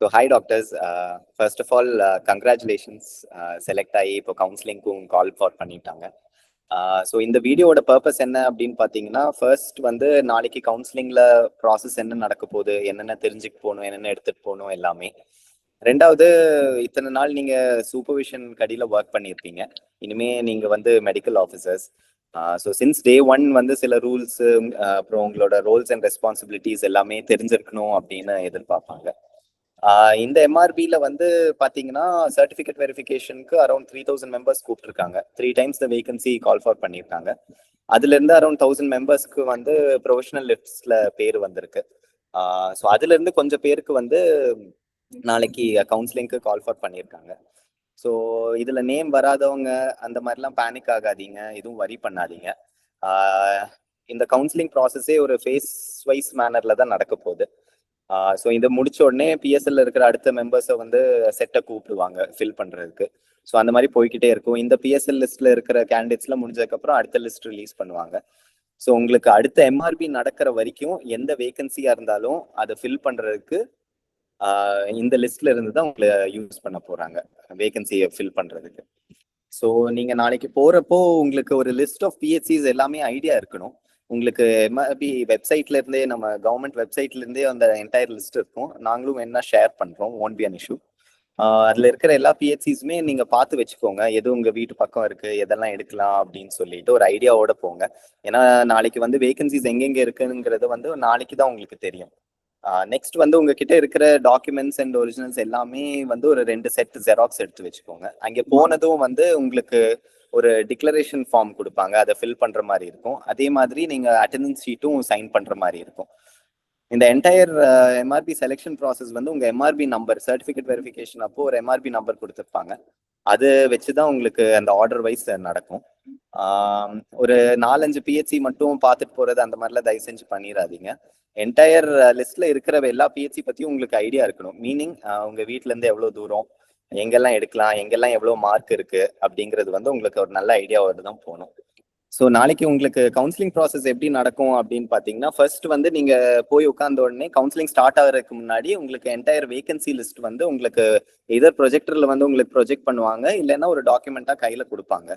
So hi doctors. First of all, congratulations. Select ஆகி இப்போ கவுன்சிலிங்க்கும் call for பண்ணிட்டாங்க. So இந்த வீடியோட பர்பஸ் என்ன அப்படின்னு பார்த்தீங்கன்னா, ஃபர்ஸ்ட் வந்து நாளைக்கு கவுன்சிலிங்கில் ப்ராசஸ் என்ன நடக்க போகுது, என்னென்ன தெரிஞ்சுக்க போகணும், என்னென்ன எடுத்துகிட்டு போகணும் எல்லாமே. ரெண்டாவது, இத்தனை நாள் நீங்கள் சூப்பர்விஷன் கடியில் ஒர்க் பண்ணியிருப்பீங்க. இனிமே நீங்கள் வந்து medical officers. So since day one வந்து சில ரூல்ஸு, அப்புறம் உங்களோட ரோல்ஸ் அண்ட் ரெஸ்பான்சிபிலிட்டிஸ் எல்லாமே தெரிஞ்சிருக்கணும் அப்படின்னு எதிர்பார்ப்பாங்க. இந்த எம்ஆர்பியில் வந்து பார்த்தீங்கன்னா, சர்டிஃபிகேட் வெரிஃபிகேஷனுக்கு அரௌண்ட் 3000 மெம்பர்ஸ் கூப்பிட்டுருக்காங்க. 3 times the vacancy call for பண்ணியிருக்காங்க. அதுலேருந்து அரௌண்ட் 1000 மெம்பர்ஸ்க்கு வந்து ப்ரொஃபஷனல் லிஸ்ட்ல பேர் வந்திருக்கு. ஸோ அதுலேருந்து கொஞ்சம் பேருக்கு வந்து நாளைக்கு கவுன்சிலிங்க்கு கால் ஃபார் பண்ணியிருக்காங்க. ஸோ இதில் நேம் வராதவங்க அந்த மாதிரிலாம் பேனிக் ஆகாதீங்க, எதுவும் வரி பண்ணாதீங்க. இந்த கவுன்சிலிங் ப்ராசஸே ஒரு ஃபேஸ் வைஸ் மேனரில் தான் நடக்க போகுது. ஸோ இதை முடிச்ச உடனே பிஎஸ்எல்ல இருக்கிற அடுத்த மெம்பர்ஸை வந்து செட்டை கூப்பிடுவாங்க ஃபில் பண்ணுறதுக்கு. ஸோ அந்த மாதிரி போய்கிட்டே இருக்கும். இந்த பிஎஸ்எல் லிஸ்ட்ல இருக்கிற கேண்டிடேட்ஸ்லாம் முடிஞ்சதுக்கப்புறம் அடுத்த லிஸ்ட் ரிலீஸ் பண்ணுவாங்க. ஸோ உங்களுக்கு அடுத்த எம்ஆர்பி நடக்கிற வரைக்கும் எந்த வேகன்சியாக இருந்தாலும் அதை ஃபில் பண்ணுறதுக்கு இந்த லிஸ்ட்ல இருந்து தான் உங்களை யூஸ் பண்ண போகிறாங்க, வேகன்சியை ஃபில் பண்ணுறதுக்கு. ஸோ நீங்கள் நாளைக்கு போகிறப்போ உங்களுக்கு ஒரு லிஸ்ட் ஆஃப் பிஹெச்சிஸ் எல்லாமே ஐடியா இருக்கணும். உங்களுக்கு எம்ஆர்பி வெப்சைட்ல இருந்தே, நம்ம கவர்மெண்ட் வெப்சைட்ல இருந்தே அந்த என்டையர் லிஸ்ட் இருக்கும். நாங்களும் என்ன ஷேர் பண்றோம், ஒன்ட் பி அன் இஷ்யூ. அதுல இருக்கிற எல்லா பிஹெச்சிஸுமே நீங்க பார்த்து வச்சுக்கோங்க, எது உங்க வீட்டு பக்கம் இருக்கு, எதெல்லாம் எடுக்கலாம் அப்படின்னு சொல்லிட்டு ஒரு ஐடியாவோட போங்க. ஏன்னா நாளைக்கு வந்து வேகன்சிஸ் எங்கெங்க இருக்குங்கிறது வந்து நாளைக்கு தான் உங்களுக்கு தெரியும். நெக்ஸ்ட் வந்து உங்ககிட்ட இருக்கிற டாக்குமெண்ட்ஸ் அண்ட் ஒரிஜினல்ஸ் எல்லாமே வந்து ஒரு 2 செட் ஜெராக்ஸ் எடுத்து வச்சுக்கோங்க. அங்கே போனதும் வந்து உங்களுக்கு ஒரு டிக்ளரேஷன் ஃபார்ம் கொடுப்பாங்க, அதை ஃபில் பண்ற மாதிரி இருக்கும். அதே மாதிரி நீங்க அட்டெண்டன்ஸ் ஷீட்டும் சைன் பண்ற மாதிரி இருக்கும். இந்த என்டையர் எம்ஆர்பி செலெக்ஷன் ப்ராசஸ் வந்து உங்க எம்ஆர்பி நம்பர், சர்டிஃபிகேட் வெரிஃபிகேஷன் அப்போ ஒரு எம்ஆர்பி நம்பர் கொடுத்துருப்பாங்க. அது வச்சுதான் உங்களுக்கு அந்த ஆர்டர் வைஸ் நடக்கும். ஒரு 4-5 பிஹெச்சி மட்டும் பார்த்துட்டு போறது அந்த மாதிரிலாம் தயவு செஞ்சு பண்ணிடாதீங்க. என்டையர் லிஸ்ட்ல இருக்கிற எல்லா பிஹெச்சி பத்தியும் உங்களுக்கு ஐடியா இருக்கணும். மீனிங் உங்க வீட்டுல இருந்து எவ்வளவு தூரம், எங்கெல்லாம் எடுக்கலாம், எங்கெல்லாம் எவ்வளவு மார்க் இருக்கு அப்படிங்கிறது வந்து உங்களுக்கு ஒரு நல்ல ஐடியாவோட தான் போகணும். ஸோ நாளைக்கு உங்களுக்கு கவுன்சிலிங் ப்ராசஸ் எப்படி நடக்கும் அப்படின்னு பார்த்தீங்கன்னா, ஃபர்ஸ்ட் வந்து நீங்க போய் உட்கார்ந்த உடனே கவுன்சிலிங் ஸ்டார்ட் ஆகிறதுக்கு முன்னாடி உங்களுக்கு என்டையர் வேகன்சி லிஸ்ட் வந்து உங்களுக்கு இதர் ப்ரொஜெக்டர்ல வந்து உங்களுக்கு ப்ரொஜெக்ட் பண்ணுவாங்க, இல்லைன்னா ஒரு டாக்குமெண்டா கையில கொடுப்பாங்க.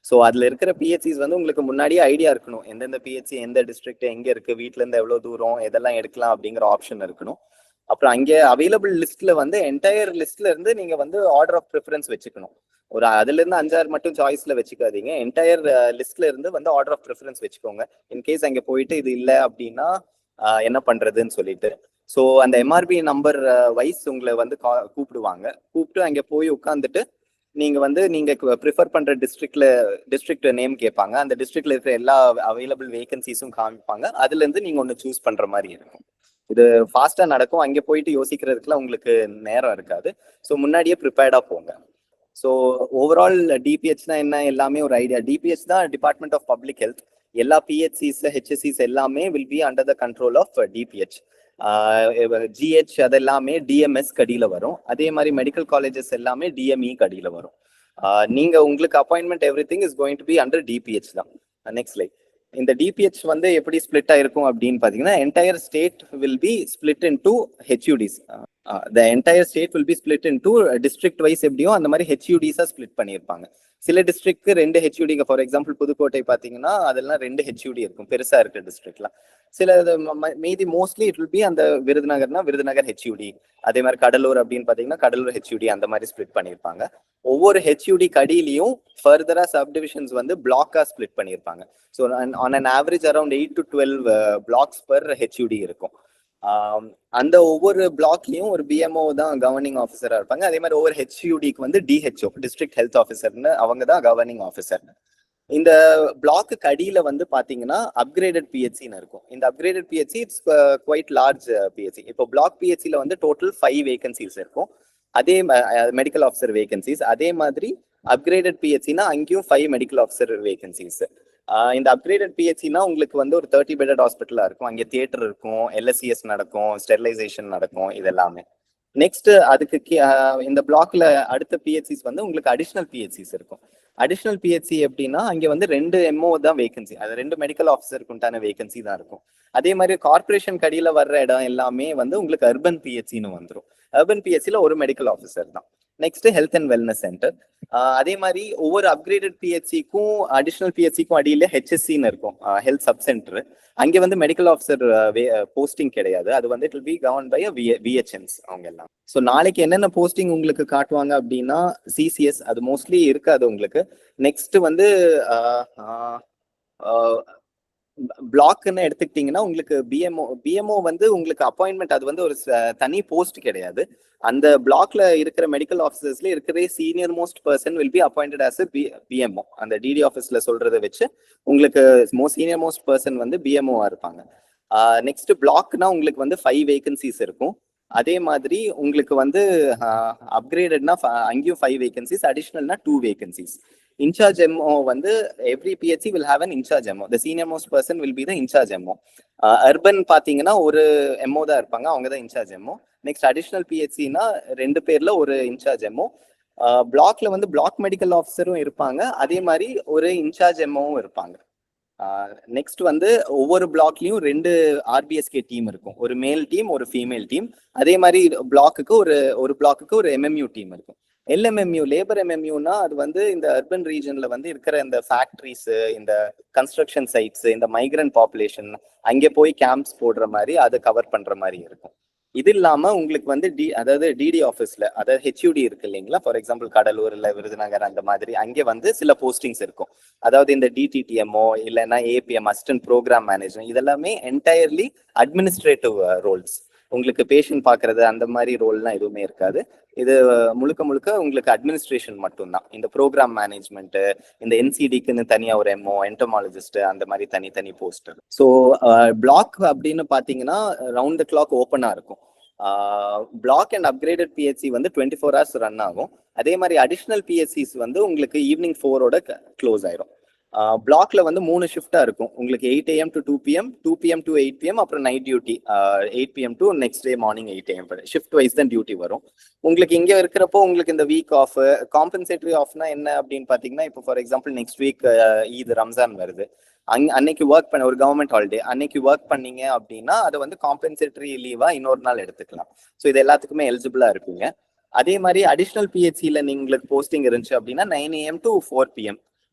ஸோ அதுல இருக்கிற பிஹெச்சிஸ் வந்து உங்களுக்கு முன்னாடியே ஐடியா இருக்கணும், எந்தெந்த பிஹெச்சி எந்த டிஸ்ட்ரிக்ட் எங்க இருக்கு, வீட்டுல இருந்து எவ்வளவு தூரம், எதெல்லாம் எடுக்கலாம் அப்படிங்கிற ஆப்ஷன் இருக்கணும். அப்புறம் அங்கே அவைலபிள் லிஸ்ட்ல வந்து என்டையர் லிஸ்ட்ல இருந்து நீங்க வந்து ஆர்டர் ஆஃப் ப்ரிஃபரன்ஸ் வச்சுக்கணும். ஒரு அதுல இருந்து 5-6 மட்டும் சாய்ஸ்ல வச்சுக்காதீங்க, என்டையர் லிஸ்ட்ல இருந்து வந்து ஆர்டர் ஆஃப் ப்ரிஃபரன்ஸ் வச்சுக்கோங்க. இன்கேஸ் அங்கே போயிட்டு இது இல்லை அப்படின்னா என்ன பண்றதுன்னு சொல்லிட்டு. ஸோ அந்த எம்ஆர்பி நம்பர் வைஸ் உங்களை வந்து கூப்பிடுவாங்க. கூப்பிட்டு அங்கே போய் உட்காந்துட்டு நீங்க வந்து நீங்க ப்ரிஃபர் பண்ற டிஸ்ட்ரிக்ட் நேம் கேட்பாங்க. அந்த டிஸ்ட்ரிக்ட்ல இருக்கிற எல்லா அவைலபிள் வேகன்சிஸும் காமிப்பாங்க. அதுல இருந்து நீங்க ஒன்று சூஸ் பண்ற மாதிரி இருக்கும். இது ஃபாஸ்டா நடக்கும். அங்கே போயிட்டு யோசிக்கிறதுக்குலாம் உங்களுக்கு நேரம் இருக்காது. ஸோ முன்னாடியே ப்ரிப்பேர்டா போங்க. ஸோ ஓவரால் டிபிஹெச்னா என்ன, எல்லாமே ஒரு ஐடியா. டிபிஹெச் தான் டிபார்ட்மெண்ட் ஆஃப் பப்ளிக் ஹெல்த். எல்லா பிஹெச்சிஸ், ஹெச்எஸ்சிஸ் எல்லாமே will be under the control of DPH. GH அதெல்லாமே டிஎம்எஸ் கடியில வரும். அதே மாதிரி மெடிக்கல் காலேஜஸ் எல்லாமே டிஎம்இ கடியில வரும். நீங்க உங்களுக்கு appointment everything is going to be under DPH தான். Next slide. இந்த டிபிஹெச் வந்து எப்படி ஸ்பிளிட் ஆயிருக்கும் அப்படின்னு பாத்தீங்கன்னா, entire state will be split into HUDs. The entire state will be split into district wise எப்படியும் அந்த மாதிரி ஹெச்யூடிஸா ஸ்பிளிட் பண்ணியிருப்பாங்க. சில டிஸ்ட்ரிக்ட்க்கு 2 ஹெச்யூடிங்க, ஃபார் எக்ஸாம்பிள் புதுக்கோட்டை பார்த்தீங்கன்னா அதெல்லாம் 2 ஹெச்யூடி இருக்கும், பெருசா இருக்கிற டிஸ்ட்ரிக்ட்லாம். சில மீதி மோஸ்ட்லி இட் வில் பி அந்த விருதுநகர்னா விருதுநகர் ஹெச்யூடி, அதே மாதிரி கடலூர் அப்படின்னு பார்த்தீங்கன்னா கடலூர் ஹெச்யூடி, அந்த மாதிரி ஸ்பிளிட் பண்ணியிருப்பாங்க. ஒவ்வொரு ஹெச்யூடி கடியிலையும் ஃபர்தரா சப்டிவிஷன்ஸ் வந்து பிளாக்கா ஸ்பிளிட் பண்ணியிருப்பாங்க. So on an average around 8 to 12 blocks per HUD இருக்கும். அந்த ஒவ்வொரு பிளாக்லயும் ஒரு பிஎம்ஓ தான் கவர்னிங் ஆஃபீஸரா இருப்பாங்க. அதே மாதிரி ஒவ்வொரு ஹெச்யூடிக்கு வந்து டிஹெச்ஓ, டிஸ்ட்ரிக்ட் ஹெல்த் ஆஃபீஸர்னு, அவங்க தான் கவர்னிங் ஆஃபீஸர். இந்த பிளாக்கு கடியில வந்து பாத்தீங்கன்னா அப்கிரேடட் பிஹெச்சின்னு இருக்கும். இந்த upgraded PHC it's quite large PHC. இப்போ பிளாக் பிஹெச்சில வந்து டோட்டல் 5 வேகன்சிஸ் இருக்கும். அதே மெடிக்கல் ஆஃபீஸர் வேகன்சிஸ். அதே மாதிரி அப்கிரேடட் பிஹெச்சினா அங்கேயும் 5 மெடிக்கல் ஆஃபீஸர் வேகன்சிஸ். இந்த அப்கிரேடட் பிஹெச்சினா உங்களுக்கு வந்து ஒரு 30 பெட்டட் ஹாஸ்பிட்டலா இருக்கும். அங்கே தியேட்டர் இருக்கும், எல்எஸ்சிஎஸ் நடக்கும், ஸ்டெரிலைசேஷன் நடக்கும், இது எல்லாமே. நெக்ஸ்ட் அதுக்கு இந்த பிளாக்ல அடுத்த பிஹெச்சிஸ் வந்து உங்களுக்கு அடிஷனல் பிஹெச்சிஸ் இருக்கும். அடிஷனல் பிஹெச்சி எப்படின்னா அங்கே வந்து 2 எம்ஓ தான் வேகன்சி, அது 2 மெடிக்கல் ஆஃபீஸருக்கு உண்டான வேகன்சி தான் இருக்கும். அதே மாதிரி கார்பரேஷன் கடியில் வர்ற இடம் எல்லாமே வந்து உங்களுக்கு அர்பன் பிஹெச்சின்னு வந்துடும். அர்பன் பிஹெச்சியில் ஒரு மெடிக்கல் ஆஃபீஸர் தான். Next health and wellness centre. அதே மாதிரி ஒவ்வொரு அப்கிரேடட் பிஹெச்சிக்கும் அடிஷனல் பிஹெச்சிக்கும் அடியில் ஹெச்எஸ்சின்னு இருக்கும், ஹெல்த் சப் சென்டர். அங்கே வந்து மெடிக்கல் ஆஃபீஸர் போஸ்டிங் கிடையாது, அது வந்து it will be govern by VHNs அவங்க எல்லாம். ஸோ நாளைக்கு என்னென்ன போஸ்டிங் உங்களுக்கு காட்டுவாங்க அப்படின்னா சிசிஎஸ் அது மோஸ்ட்லி இருக்காது உங்களுக்கு. நெக்ஸ்ட் வந்து பிளாக்னு எடுத்துக்கிட்டீங்கன்னா உங்களுக்கு பிஎம்ஓ வந்து உங்களுக்கு அப்பாயின்மெண்ட், அது வந்து ஒரு தனி போஸ்ட் கிடையாது. அந்த பிளாக்ல இருக்கிற மெடிக்கல் ஆஃபீஸர்ஸ்ல இருக்கிற senior most person will be appointed as BMO. அந்த டிடி ஆஃபீஸ்ல சொல்றதை வச்சு உங்களுக்கு சீனியர் மோஸ்ட் பர்சன் வந்து பிஎம்ஓவா இருப்பாங்க. நெக்ஸ்ட் பிளாக்னா உங்களுக்கு வந்து 5 வேகன்சிஸ் இருக்கும். அதே மாதிரி உங்களுக்கு வந்து அப்கிரேடட்னா அங்கேயும் 5 வேகன்சிஸ், அடிஷனல்னா 2 வேகன்சிஸ். இன்சார்ஜ் எம்ஓ வந்து every PHC will have an incharge MO. The senior most person will be the incharge MO. Urban பாத்தீங்கன்னா ஒரு எம்ஓ தான் இருப்பாங்க, அவங்க தான் இன்சார்ஜ் எம்ஓ. நெக்ஸ்ட் அடிஷனல் பிஹெச்சினா 2 பேர்ல ஒரு இன்சார்ஜ் எம்ஓ. பிளாக்ல வந்து பிளாக் மெடிக்கல் ஆஃபீஸரும் இருப்பாங்க, அதே மாதிரி ஒரு இன்சார்ஜ் எம்ஓவும் இருப்பாங்க. நெக்ஸ்ட் வந்து ஒவ்வொரு பிளாக்லயும் 2 ஆர்பிஎஸ்கே டீம் இருக்கும், ஒரு மேல் டீம் ஒரு ஃபீமேல் டீம். அதே மாதிரி பிளாக்குக்கு ஒரு பிளாக்குக்கு ஒரு எம்எம்யூ டீம் இருக்கும். எல்எம்எம்யூ லேபர் எம்எம்யூனா அது வந்து இந்த அர்பன் ரீஜன்ல வந்து இருக்கிற இந்த ஃபேக்டரிஸ், இந்த கன்ஸ்ட்ரக்ஷன் சைட்ஸ், இந்த மைக்ரண்ட் பாப்புலேஷன் அங்கே போய் கேம்ப்ஸ் போடுற மாதிரி அதை கவர் பண்ற மாதிரி இருக்கும். இது இல்லாம உங்களுக்கு வந்து அதாவது டிடி ஆஃபீஸ்ல, அதாவது ஹெச்யூடி இருக்கு இல்லைங்களா, ஃபார் எக்ஸாம்பிள் கடலூர் இல்ல விருதுநகர் அந்த மாதிரி அங்கே வந்து சில போஸ்டிங்ஸ் இருக்கும். அதாவது இந்த டிடிடிஎம்ஓ இல்லைன்னா ஏபிஎம் அசிஸ்டன்ட் ப்ரோக்ராம் மேனேஜர், இதெல்லாமே என்டையர்லி அட்மினிஸ்ட்ரேட்டிவ் ரோல்ஸ். உங்களுக்கு பேஷண்ட் பாக்குறது அந்த மாதிரி ரோல்லாம் எதுவுமே இருக்காது. இது முழுக்க முழுக்க உங்களுக்கு அட்மினிஸ்ட்ரேஷன் மட்டும்தான். இந்த ப்ரோக்ராம் மேனேஜ்மெண்ட், இந்த என்சிடிக்குன்னு தனியா ஒரு எம்ஓ, என்டமாலஜிஸ்ட் அந்த மாதிரி தனி போஸ்டர். ஸோ பிளாக் அப்படின்னு பாத்தீங்கன்னா ரவுண்ட் த கிளாக் ஓப்பனா இருக்கும். பிளாக் அண்ட் அப்கிரேடட் பிஹெச்சி வந்து 24 hours ரன் ஆகும். அதே மாதிரி அடிஷனல் பிஹெச்சிஸ் வந்து உங்களுக்கு ஈவினிங் 4 க்ளோஸ் ஆயிரும். பிளாக்ல வந்து 3 ஷிஃப்டா இருக்கும் உங்களுக்கு, 8 AM to 2 PM, 2 PM to 8 PM, அப்புறம் night duty 8 PM to next day morning 8 AM. Shift wise தான் டியூட்டி வரும் உங்களுக்கு. இங்க இருக்கிறப்போ உங்களுக்கு இந்த வீக் ஆஃப், காம்பன்சேட்டரி ஆஃப்னா என்ன அப்படின்னு பாத்தீங்கன்னா, இப்போ for example next week Eid Ramzan வருது, அன்னைக்கு ஒர்க் பண்ண ஒரு கவர்மெண்ட் ஹாலிடே, அன்னைக்கு ஒர்க் பண்ணீங்க அப்படின்னா அதை வந்து காம்பன்சேட்டரி லீவா இன்னொரு நாள் எடுத்துக்கலாம். ஸோ இது எல்லாத்துக்குமே எலிஜிபிளா இருப்பீங்க. அதே மாதிரி அடிஷனல் பிஹெச்சியில் உங்களுக்கு போஸ்டிங் இருந்துச்சு அப்படின்னா 9 AM to 4 PM.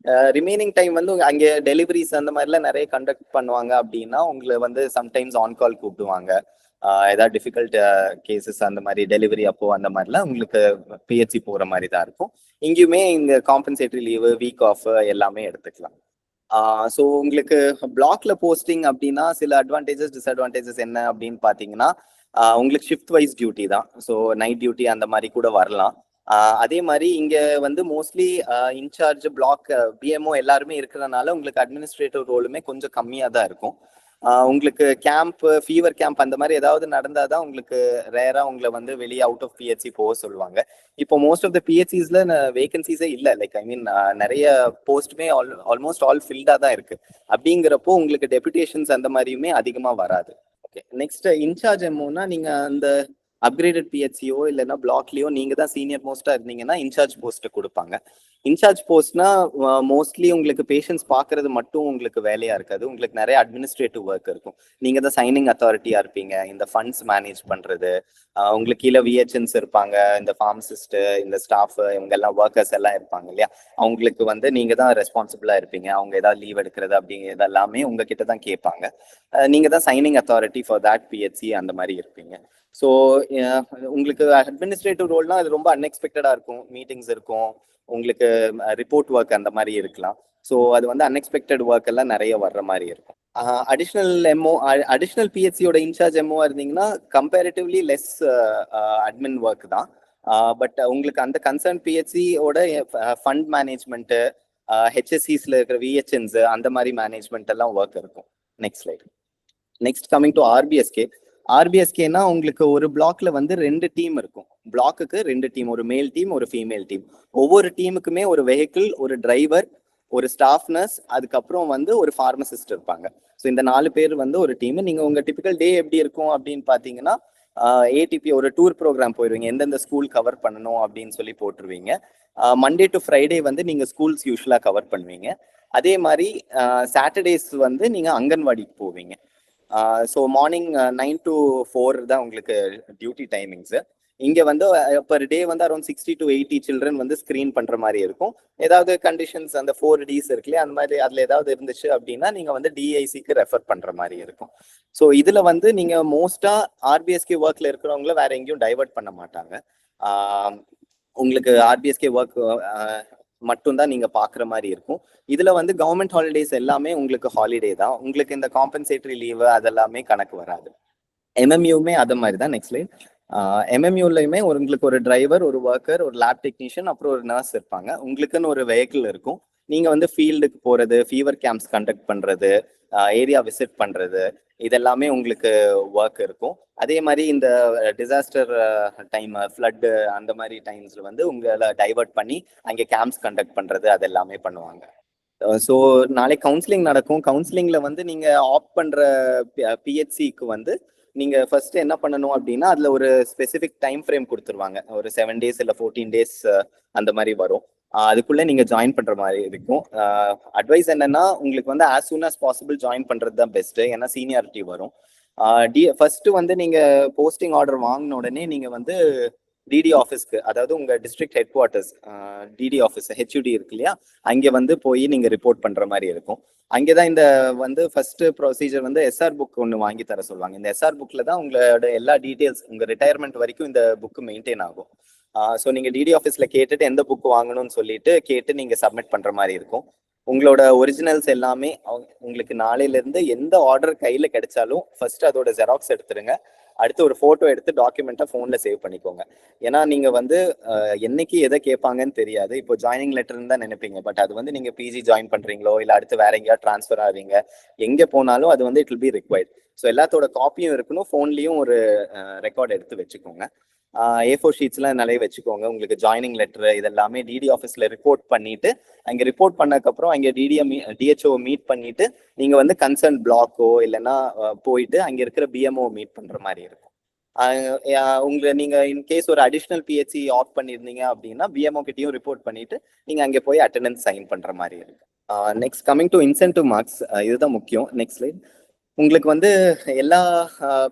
Remaining time வந்து அங்கே டெலிவரிஸ் அந்த மாதிரிலாம் நிறைய கண்டக்ட் பண்ணுவாங்க அப்படின்னா உங்களை வந்து சம்டைம்ஸ் ஆன் கால் கூப்பிடுவாங்க. ஏதாவது டிஃபிகல்ட் கேசஸ் அந்த மாதிரி டெலிவரி அப்போ அந்த மாதிரிலாம் உங்களுக்கு பிஹெச்சி போகிற மாதிரி தான் இருக்கும். இங்கேயுமே இங்கே காம்பன்சேட்டரி லீவு, வீக் ஆஃப் எல்லாமே எடுத்துக்கலாம். ஸோ உங்களுக்கு பிளாக்ல போஸ்டிங் அப்படின்னா சில அட்வான்டேஜஸ் டிஸ்அட்வான்டேஜஸ் என்ன அப்படின்னு பார்த்தீங்கன்னா, உங்களுக்கு ஷிஃப்ட் வைஸ் டியூட்டி தான். ஸோ நைட் டியூட்டி அந்த மாதிரி கூட வரலாம். அதே மாதிரி இங்க வந்து மோஸ்ட்லி இன்சார்ஜ் பிளாக் பிஎம்ஓ எல்லாருமே இருக்கிறதுனால உங்களுக்கு அட்மினிஸ்ட்ரேட்டிவ் ரோலுமே கொஞ்சம் கம்மியாக தான் இருக்கும். உங்களுக்கு கேம்ப், ஃபீவர் கேம்ப் அந்த மாதிரி ஏதாவது நடந்தால் தான் உங்களுக்கு ரேரா உங்களை வந்து வெளியே அவுட் ஆஃப் பிஹெச்சி போக சொல்லுவாங்க. இப்போ மோஸ்ட் ஆஃப் த பிஹெச்சிஸ்ல வேகன்சிஸே இல்லை, லைக் ஐ மீன் நிறைய போஸ்ட்டுமே ஆல்மோஸ்ட் ஆல் ஃபில்டாக தான் இருக்கு. அப்படிங்கிறப்போ உங்களுக்கு டெபுடேஷன்ஸ் அந்த மாதிரியுமே அதிகமாக வராது. ஓகே, நெக்ஸ்ட் இன்சார்ஜ் எம்ஓனா நீங்க அந்த அப்கிரேடட் பிஹெச்சியோ இல்லைன்னா பிளாக்லயோ நீங்க தான் சீனியர் மோஸ்டா இருந்தீங்கன்னா இன்சார்ஜ் போஸ்ட் கொடுப்பாங்க. இன்சார்ஜ் போஸ்ட்னா மோஸ்ட்லி உங்களுக்கு பேஷண்ட்ஸ் பார்க்கறது மட்டும் உங்களுக்கு வேலையா இருக்காது, உங்களுக்கு நிறைய அட்மினிஸ்ட்ரேட்டிவ் ஒர்க் இருக்கும். நீங்க தான் சைனிங் அத்தாரிட்டியா இருப்பீங்க, இந்த ஃபண்ட்ஸ் மேனேஜ் பண்றது, உங்களுக்கு கீழே விஹெச்என்ஸ் இருப்பாங்க, இந்த ஃபார்மசிஸ்ட், இந்த ஸ்டாஃப், இவங்க எல்லாம் ஒர்க்கர்ஸ் எல்லாம் இருப்பாங்க இல்லையா, அவங்களுக்கு வந்து நீங்க தான் ரெஸ்பான்சிபிளா இருப்பீங்க. அவங்க ஏதாவது லீவ் எடுக்கிறது அப்படிங்கிறது எல்லாமே உங்ககிட்ட தான் கேட்பாங்க. நீங்க தான் signing authority for that PHC அந்த மாதிரி இருப்பீங்க. ஸோ உங்களுக்கு அட்மினிஸ்ட்ரேட்டிவ் ரோல்னா அது ரொம்ப அன்எக்ஸ்பெக்டடா இருக்கும். மீட்டிங்ஸ் இருக்கும், உங்களுக்கு ரிப்போர்ட் ஒர்க் அந்த மாதிரி இருக்கலாம். ஸோ அது வந்து அன்எக்ஸ்பெக்டட் ஒர்க் எல்லாம் நிறைய வர்ற மாதிரி இருக்கும். அடிஷனல் பிஹெச்சியோட இன்சார்ஜ் எம்ஓ இருந்தீங்கன்னா கம்பேரிட்டிவ்லி லெஸ் அட்மின் ஒர்க் தான். பட் உங்களுக்கு அந்த கன்சர்ன் பிஹெச்சியோட ஃபண்ட் மேனேஜ்மெண்ட், ஹெச்எஸ்சிஸ்ல இருக்கிற விஹெச்என்ஸ் அந்த மாதிரி மேனேஜ்மெண்ட் எல்லாம் ஒர்க் இருக்கும். Next slide. Next coming to RBSK. ஆர்பிஎஸ்கேனா உங்களுக்கு ஒரு பிளாக்ல வந்து 2 டீம் இருக்கும். பிளாக்குக்கு 2 டீம், ஒரு மேல் டீம் ஒரு ஃபீமேல் டீம். ஒவ்வொரு டீமுக்குமே ஒரு வெஹிக்கிள், ஒரு டிரைவர், ஒரு ஸ்டாஃப் நர்ஸ், அதுக்கப்புறம் வந்து ஒரு ஃபார்மசிஸ்ட் இருப்பாங்க. ஸோ இந்த 4 பேர் வந்து ஒரு டீம். நீங்க உங்க டிபிக்கல் டே எப்படி இருக்கும் அப்படின்னு பாத்தீங்கன்னா, ஏடிபி ஒரு டூர் ப்ரோக்ராம் போயிடுவீங்க, எந்தெந்த ஸ்கூல் கவர் பண்ணணும் அப்படின்னு சொல்லி போட்டுருவீங்க. மண்டே டு ஃப்ரைடே வந்து நீங்கள் ஸ்கூல்ஸ் யூஸ்வலாக கவர் பண்ணுவீங்க. அதே மாதிரி சாட்டர்டேஸ் வந்து நீங்கள் அங்கன்வாடிக்கு போவீங்க. ஸோ மார்னிங் 9 to 4 தான் உங்களுக்கு டியூட்டி டைமிங்ஸு. இங்கே வந்து பர் டே வந்து அரௌண்ட் 60 to 80 சில்ட்ரன் வந்து ஸ்க்ரீன் பண்ணுற மாதிரி இருக்கும். ஏதாவது கண்டிஷன்ஸ் அந்த 4Ds இருக்குல்லையே, அந்த மாதிரி அதில் ஏதாவது இருந்துச்சு அப்படின்னா நீங்கள் வந்து டிஐசிக்கு ரெஃபர் பண்ணுற மாதிரி இருக்கும். ஸோ இதில் வந்து நீங்கள் மோஸ்ட்டாக ஆர்பிஎஸ்கே ஒர்க்கில் இருக்கிறவங்கள வேற எங்கேயும் டைவர்ட் பண்ண மாட்டாங்க. உங்களுக்கு ஆர்பிஎஸ்கே ஒர்க் மட்டும்தான் நீங்க பாக்குற மாதிரி இருக்கும். இதுல வந்து கவர்மெண்ட் ஹாலிடேஸ் எல்லாமே உங்களுக்கு ஹாலிடே தான். உங்களுக்கு இந்த காம்பன்சேட்டரி லீவு அதெல்லாமே கணக்கு வராது. எம்எம்யூமே அது மாதிரி தான். Next line. எம்எம்யூலையுமே உங்களுக்கு ஒரு டிரைவர், ஒரு ஒர்க்கர், ஒரு லேப் டெக்னீஷியன், அப்புறம் ஒரு நர்ஸ் இருப்பாங்க. உங்களுக்குன்னு ஒரு வெஹிக்கிள் இருக்கும். நீங்க வந்து ஃபீல்டுக்கு போறது, ஃபீவர் கேம்ப்ஸ் கண்டக்ட் பண்றது, ஏரியா விசிட் பண்றது, இதெல்லாமே உங்களுக்கு ஒர்க் இருக்கும். அதே மாதிரி இந்த டிசாஸ்டர் டைம், ஃப்ளட்டு அந்த மாதிரி டைம்ஸ்ல வந்து உங்களை டைவர்ட் பண்ணி அங்கே கேம்ப்ஸ் கண்டக்ட் பண்றது அது எல்லாமே பண்ணுவாங்க. ஸோ நாளைக்கு கவுன்சிலிங் நடக்கும். கவுன்சிலிங்ல வந்து நீங்க ஆப்ட் பண்ற பிஹெச்சிக்கு வந்து நீங்க ஃபர்ஸ்ட் என்ன பண்ணணும் அப்படின்னா, அதுல ஒரு ஸ்பெசிபிக் டைம் ஃப்ரேம் கொடுத்துருவாங்க. ஒரு 7 days இல்லை 14 days அந்த மாதிரி வரும். அதுக்குள்ள நீங்க ஜாயின் பண்ற மாதிரி இருக்கும். அட்வைஸ் என்னன்னா, உங்களுக்கு வந்து as soon as possible join பண்றது தான் பெஸ்ட். ஏன்னா சீனியாரிட்டி வரும். ஃபர்ஸ்ட் வந்து நீங்க போஸ்டிங் ஆர்டர் வாங்கின உடனே நீங்க வந்து டிடி ஆஃபீஸ்க்கு, அதாவது உங்க district headquarters DD office HUD இருக்கு இல்லையா, அங்கே வந்து போய் நீங்க ரிப்போர்ட் பண்ற மாதிரி இருக்கும். அங்கேதான் இந்த வந்து ஃபர்ஸ்ட் ப்ரொசீஜர் வந்து எஸ்ஆர் புக் ஒன்று வாங்கி தர சொல்லுவாங்க. இந்த எஸ்ஆர் புக்ல தான் உங்களோட எல்லா டீடைல்ஸ், உங்க ரிட்டையர்மெண்ட் வரைக்கும் இந்த புக் மெயின்டைன் ஆகும். ஸோ நீங்க டிடி ஆஃபீஸ்ல கேட்டுட்டு எந்த புக் வாங்கணும்னு சொல்லிட்டு கேட்டு நீங்க சப்மிட் பண்ற மாதிரி இருக்கும். உங்களோட ஒரிஜினல்ஸ் எல்லாமே உங்களுக்கு நாளையில இருந்து எந்த ஆர்டர் கையில கிடைச்சாலும் ஃபர்ஸ்ட் அதோட ஜெராக்ஸ் எடுத்துருங்க. அடுத்து ஒரு போட்டோ எடுத்து டாக்குமெண்ட்டை ஃபோன்ல சேவ் பண்ணிக்கோங்க. ஏன்னா நீங்க வந்து என்னைக்கு எதை கேட்பாங்கன்னு தெரியாது. இப்போ ஜாயினிங் லெட்டர்னு தான் நினைப்பீங்க, பட் அது வந்து நீங்க பிஜி ஜாயின் பண்றீங்களோ இல்லை அடுத்து வேற எங்கேயாவது ட்ரான்ஸ்ஃபர் ஆவீங்க, எங்க போனாலும் அது வந்து it will B required. So எல்லாத்தோட காப்பியும் இருக்கணும், ஃபோன்லயும் ஒரு ரெக்கார்ட் எடுத்து வச்சுக்கோங்க. A4 ஷீட்ஸ்லாம் நிறைய வச்சுக்கோங்க. உங்களுக்கு ஜாயினிங் லெட்டர் இதெல்லாமே டிடி ஆஃபீஸில் ரிப்போர்ட் பண்ணிட்டு, அங்கே ரிப்போர்ட் பண்ணக்கப்புறம் அங்கே டிஹெச்ஓ மீட் பண்ணிட்டு நீங்கள் வந்து கன்சர்ன் பிளாக்கோ இல்லைன்னா போயிட்டு அங்கே இருக்கிற பிஎம்ஓ மீட் பண்ணுற மாதிரி இருக்கும். உங்களை நீங்கள் இன்கேஸ் ஒரு அடிஷ்னல் பிஹெச்சி ஆஃப் பண்ணியிருந்தீங்க அப்படின்னா பிஎம்ஓ கிட்டையும் ரிப்போர்ட் பண்ணிட்டு நீங்கள் அங்கே போய் அட்டெண்டன்ஸ் சைன் பண்ணுற மாதிரி இருக்கு. Next coming to incentive marks, இதுதான் முக்கியம். Next slide. உங்களுக்கு வந்து எல்லா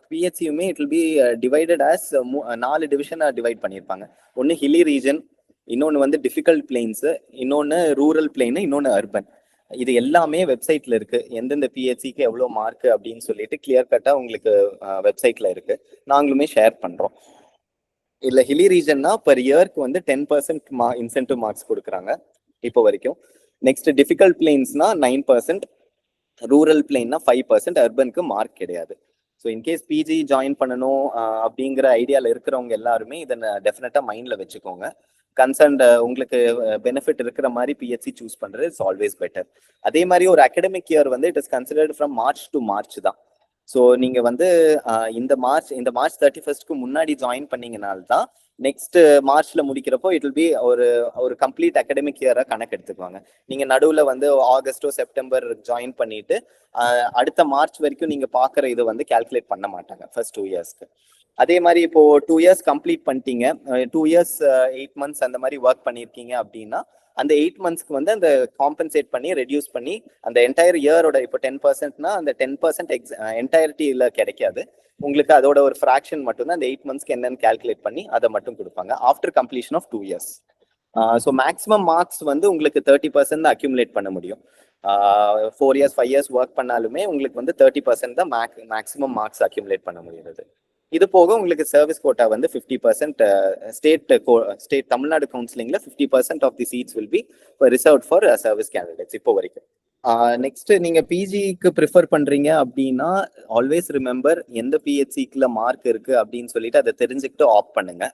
பிஹெச்சியுமே it will be divided as 4 டிவிஷனாக டிவைட் பண்ணியிருப்பாங்க. ஒன்று ஹில்லி ரீஜன், இன்னொன்று வந்து டிஃபிகல்ட் பிளெயின்ஸு, இன்னொன்று ரூரல் பிளெயின், இன்னொன்று அர்பன். இது எல்லாமே வெப்சைட்ல இருக்கு. எந்தெந்த பிஹெச்சிக்கு எவ்வளோ மார்க் அப்படின்னு சொல்லிட்டு கிளியர் கட்டாக உங்களுக்கு வெப்சைட்ல இருக்கு. நாங்களுமே ஷேர் பண்றோம். இல்லை ஹில்லி ரீஜன்னா பர் இயர்க்கு வந்து 10% இன்சென்டிவ் மார்க்ஸ் கொடுக்குறாங்க இப்போ வரைக்கும். நெக்ஸ்ட் டிஃபிகல்ட் பிளெயின்ஸ்னா 9%, ரூரல் பிளெயின்னா 5%, அர்பனுக்கு மார்க் கிடையாது. ஸோ இன்கேஸ் பிஜி ஜாயின் பண்ணணும் அப்படிங்கிற ஐடியாவில் இருக்கிறவங்க எல்லாருமே இதை டெஃபினட்டாக மைண்டில் வச்சுக்கோங்க. கன்சர்ன்ட் உங்களுக்கு பெனிஃபிட் இருக்கிற மாதிரி பிஹெச்சி சூஸ் பண்ணுறது இட்ஸ் ஆல்வேஸ் பெட்டர். அதே மாதிரி ஒரு அகடமிக் இயர் வந்து it is considered from March to March தான். ஸோ நீங்கள் வந்து இந்த மார்ச் 31st முன்னாடி ஜாயின் பண்ணீங்கனால்தான் நெக்ஸ்ட் மார்ச்ல முடிக்கிறப்போ இட் வில் பி ஒரு கம்ப்ளீட் அகடமிக் இயரா கணக்கு எடுத்துக்குவாங்க. நீங்க நடுவுல வந்து ஆகஸ்டோ செப்டம்பர் ஜாயின் பண்ணிட்டு அடுத்த மார்ச் வரைக்கும் நீங்க பாக்குற இது வந்து கால்குலேட் பண்ண மாட்டாங்க ஃபர்ஸ்ட் 2 இயர்ஸ்க்கு. அதே மாதிரி இப்போ 2 இயர்ஸ் கம்ப்ளீட் பண்ணிட்டீங்க, 2 இயர்ஸ் 8 months அந்த மாதிரி ஒர்க் பண்ணியிருக்கீங்க அப்படின்னா அந்த 8 monthsக்கு வந்து அந்த காம்பன்சேட் பண்ணி ரெடியூஸ் பண்ணி அந்த என்டையர் இயரோட இப்போ 10%னா அந்த 10% என்டையரிட்டியில கிடைக்காது உங்களுக்கு. அதோட ஒரு ஃப்ராக்ஷன் மட்டும்தான் அந்த 8 monthsக்கு என்னன்னு கால்குலேட் பண்ணி அதை மட்டும் கொடுப்பாங்க after completion of 2 years. So maximum marks வந்து உங்களுக்கு 30% தான் அக்யூமுலேட் பண்ண முடியும். 4 years 5 years ஒர்க் பண்ணாலுமே உங்களுக்கு வந்து 30% தான் மேக்ஸிமம் மார்க்ஸ் அக்யூமுலேட் பண்ண முடியுது. இது போக உங்களுக்கு சர்வீஸ் கோட்டா வந்து 50%, ஸ்டேட் தமிழ்நாடு கவுன்சிலிங்ல 50% of the seats will be reserved for service candidates இப்போ வரைக்கும். நெக்ஸ்ட் நீங்க பிஜிக்கு ப்ரிஃபர் பண்றீங்க அப்படின்னா ஆல்வேஸ் ரிமெம்பர் எந்த பிஹெச்சிக்குள்ள மார்க் இருக்கு அப்படின்னு சொல்லிட்டு அதை தெரிஞ்சுக்கிட்டு ஆப்ட் பண்ணுங்க.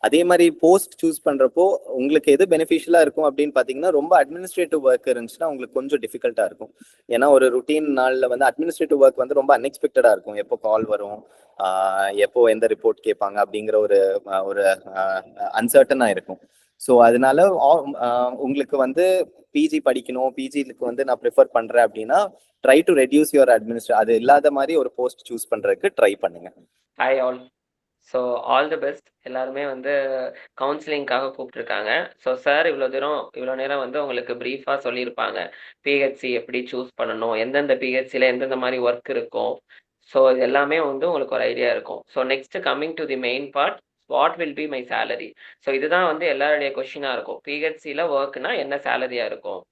அதே மாதிரி போஸ்ட் சூஸ் பண்றப்போ உங்களுக்கு எது பெனிஃபிஷியலா இருக்கும் அப்படின்னு பாத்தீங்கன்னா, ரொம்ப அட்மினிஸ்ட்ரேட்டிவ் ஒர்க் இருந்துச்சுன்னா உங்களுக்கு கொஞ்சம் டிஃபிகல்ட்டா இருக்கும். ஏன்னா ஒரு ருட்டீன் நாள்ல வந்து அட்மினிஸ்ட்ரேட்டிவ் ஒர்க் வந்து ரொம்ப அன்எக்ஸ்பெக்டடா இருக்கும். எப்போ கால் வரும், எப்போ எந்த ரிப்போர்ட் கேட்பாங்க அப்படிங்கிற ஒரு அன்சர்டனா இருக்கும். ஸோ அதனால உங்களுக்கு வந்து பிஜி படிக்கணும், பிஜிக்கு வந்து நான் ப்ரிஃபர் பண்றேன் அப்படின்னா ட்ரை டு ரெடியூஸ் யுவர் அது இல்லாத மாதிரி ஒரு போஸ்ட் சூஸ் பண்றதுக்கு ட்ரை பண்ணுங்க. Hi all, so all the best. எல்லாருமே வந்து கவுன்சிலிங்காக கூப்பிட்டுருக்காங்க. ஸோ சார் இவ்வளோ நேரம் வந்து உங்களுக்கு ப்ரீஃபாக சொல்லியிருப்பாங்க. பிஹெச்சி எப்படி சூஸ் பண்ணணும், எந்தெந்த பிஹெச்சியில் எந்தெந்த மாதிரி ஒர்க் இருக்கும். ஸோ இது எல்லாமே வந்து உங்களுக்கு ஒரு ஐடியா இருக்கும். So next coming to the main part, what will be my salary. So இதுதான் வந்து எல்லாருடைய கொஷினாக இருக்கும். பிஹெச்சியில் ஒர்க்னா என்ன சேலரியாக இருக்கும்.